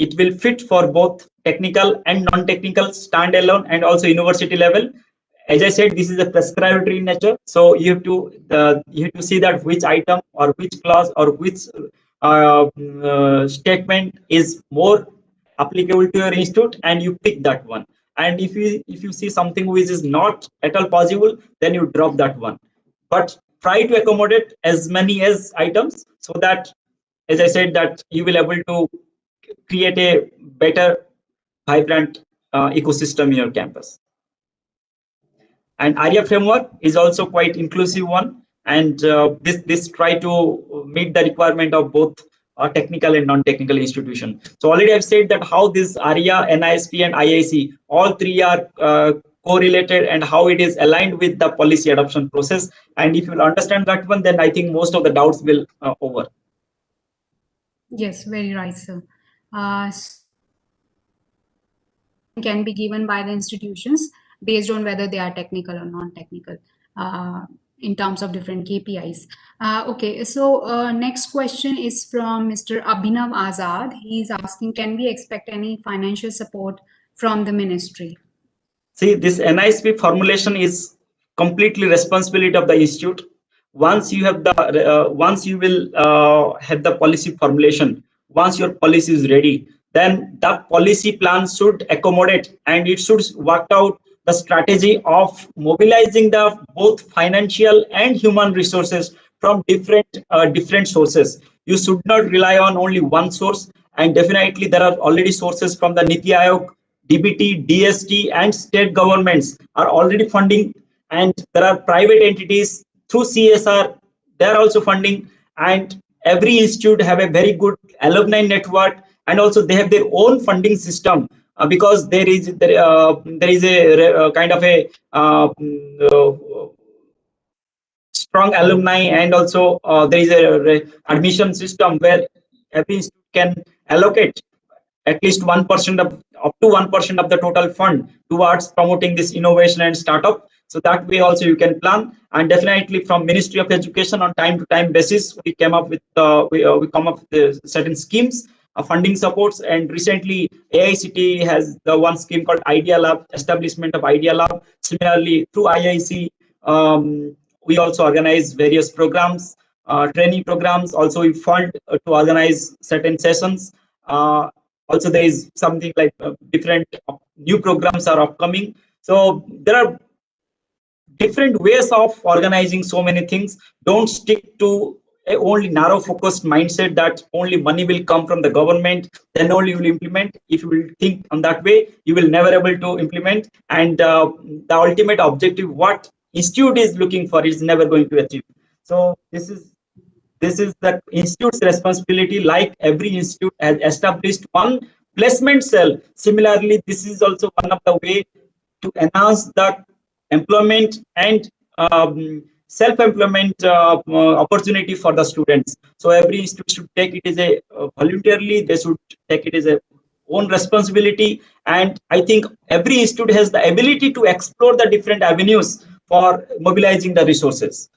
it will fit for both technical and non-technical, standalone and also university level. As I said, this is a prescribatory in nature, so you have to see that which item or which clause or which statement is more applicable to your institute, and you pick that one. And if you see something which is not at all possible, then you drop that one. But try to accommodate as many as items, so that, as I said, that you will able to create a better, vibrant ecosystem in your campus. And ARIA framework is also quite inclusive one, and this try to meet the requirement of both technical and non-technical institution. So already I've said that how this ARIA, NISP and IIC, all three are correlated, and how it is aligned with the policy adoption process. And if you will understand that one, then I think most of the doubts will over. Yes, very right, sir. Can be given by the institutions based on whether they are technical or non-technical in terms of different KPIs. Okay, so next question is from Mr. Abhinav Azad. He's asking, can we expect any financial support from the ministry? See, this NISP formulation is completely responsibility of the institute. Once you have the once you will have the policy formulation, once your policy is ready, then that policy plan should accommodate, and it should work out the strategy of mobilizing the both financial and human resources from different sources. You should not rely on only one source, and definitely there are already sources from the NITI Aayog, DBT, DST, and state governments are already funding, and there are private entities through CSR, they are also funding, and every institute have a very good alumni network, and also they have their own funding system, because there is a kind of a strong alumni, and also there is a admission system where every institute can allocate at least 1% of up to 1% of the total fund towards promoting this innovation and startup. So that way also you can plan. And definitely from Ministry of Education, on time to time basis, we came up with we come up with certain schemes, funding supports, and recently AICTE has the one scheme called Idea Lab, establishment of Idea Lab. Similarly, through IIC, we also organize various programs, training programs. Also, we fund to organize certain sessions. Also, there is something like different new programs are upcoming. So there are different ways of organizing so many things. Don't stick to a only narrow focused mindset that only money will come from the government, then only you will implement. If you will think on that way, you will never able to implement, and the ultimate objective what institute is looking for is never going to achieve. So this is the institute's responsibility. Like every institute has established one placement cell, similarly this is also one of the way to enhance the employment and self-employment opportunity for the students. So every institute should take it as a voluntarily, they should take it as a own responsibility, and I think every institute has the ability to explore the different avenues for mobilizing the resources.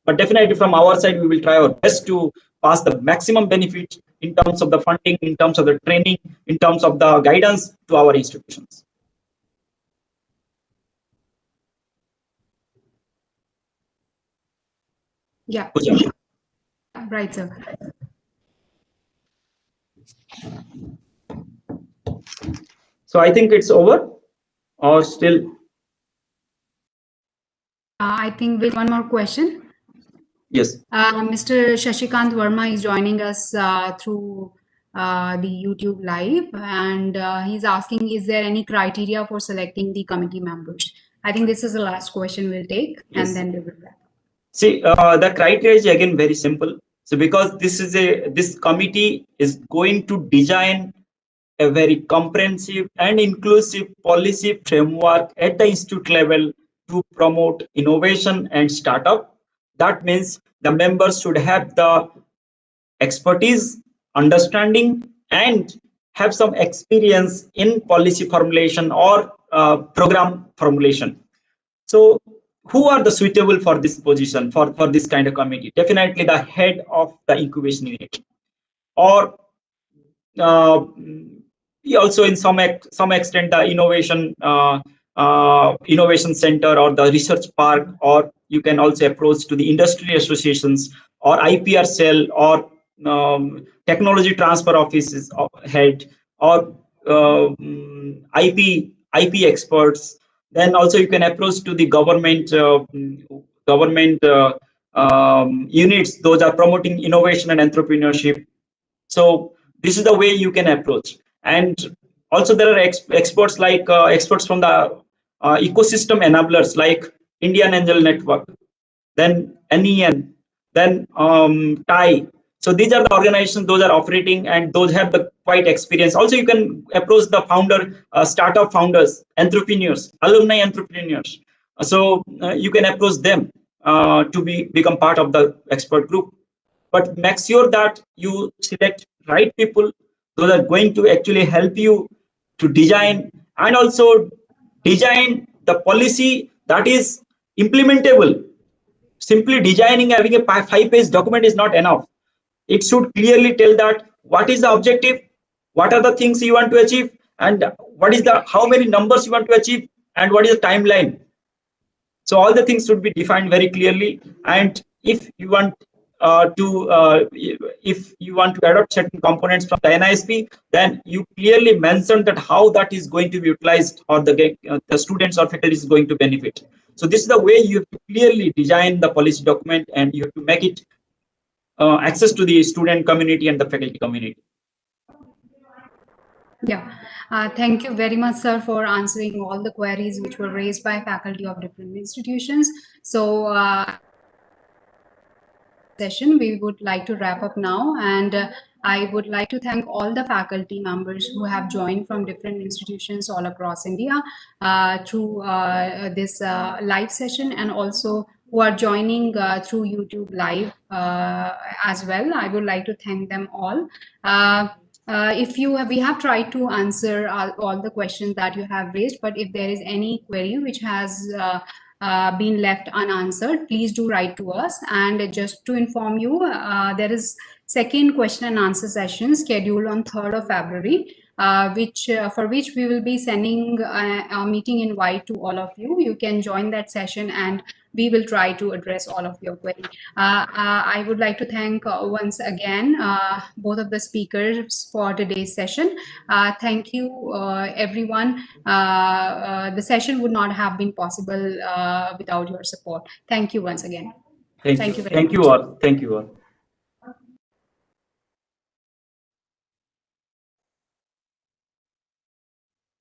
But definitely from our side, we will try our best to pass the maximum benefit in terms of the funding, in terms of the training, in terms of the guidance to our institutions. Yeah. Right, sir. So I think it's over, or still? I think with one more question. Yes. Mr. Shashikant Verma is joining us through the YouTube live, and he's asking, is there any criteria for selecting the committee members? I think this is the last question we'll take, Yes. and then we will wrap. See, the criteria is again very simple. So because this committee is going to design a very comprehensive and inclusive policy framework at the institute level to promote innovation and startup. That means the members should have the expertise, understanding, and have some experience in policy formulation or program formulation. So who are the suitable for this position, for this kind of committee? Definitely the head of the incubation unit, or also in some extent the innovation center or the research park, or you can also approach to the industry associations or IPR cell or technology transfer offices head, or IP experts. Then also you can approach to the government units, those are promoting innovation and entrepreneurship. So this is the way you can approach. And also there are experts like experts from the ecosystem enablers like Indian Angel Network, then NEN, then TIE. So these are the organizations, those are operating and those have the quite experience. Also you can approach the founder, startup founders, entrepreneurs, alumni entrepreneurs. So you can approach them to become part of the expert group. But make sure that you select right people, those are going to actually help you to design, and also design the policy that is implementable. Simply designing, having a 5-page document is not enough. It should clearly tell that what is the objective, what are the things you want to achieve, and what is the how many numbers you want to achieve, and what is the timeline. So all the things should be defined very clearly. And if you want if you want to adopt certain components from the NISP, then you clearly mention that how that is going to be utilized, or the students or faculty is going to benefit. So this is the way you have to clearly design the policy document, and you have to make it access to the student community and the faculty community. Yeah. Thank you very much, sir, for answering all the queries which were raised by faculty of different institutions. So session, we would like to wrap up now, and I would like to thank all the faculty members who have joined from different institutions all across India through this live session, and also who are joining through YouTube Live as well. I would like to thank them all. We have tried to answer all the questions that you have raised, but if there is any query which has been left unanswered, please do write to us. And just to inform you, there is second question and answer session scheduled on 3rd of February, for which we will be sending a meeting invite to all of you. You can join that session and we will try to address all of your queries. I would like to thank once again both of the speakers for today's session. Thank you, everyone. The session would not have been possible without your support. Thank you once again. Thank you all. Thank you all.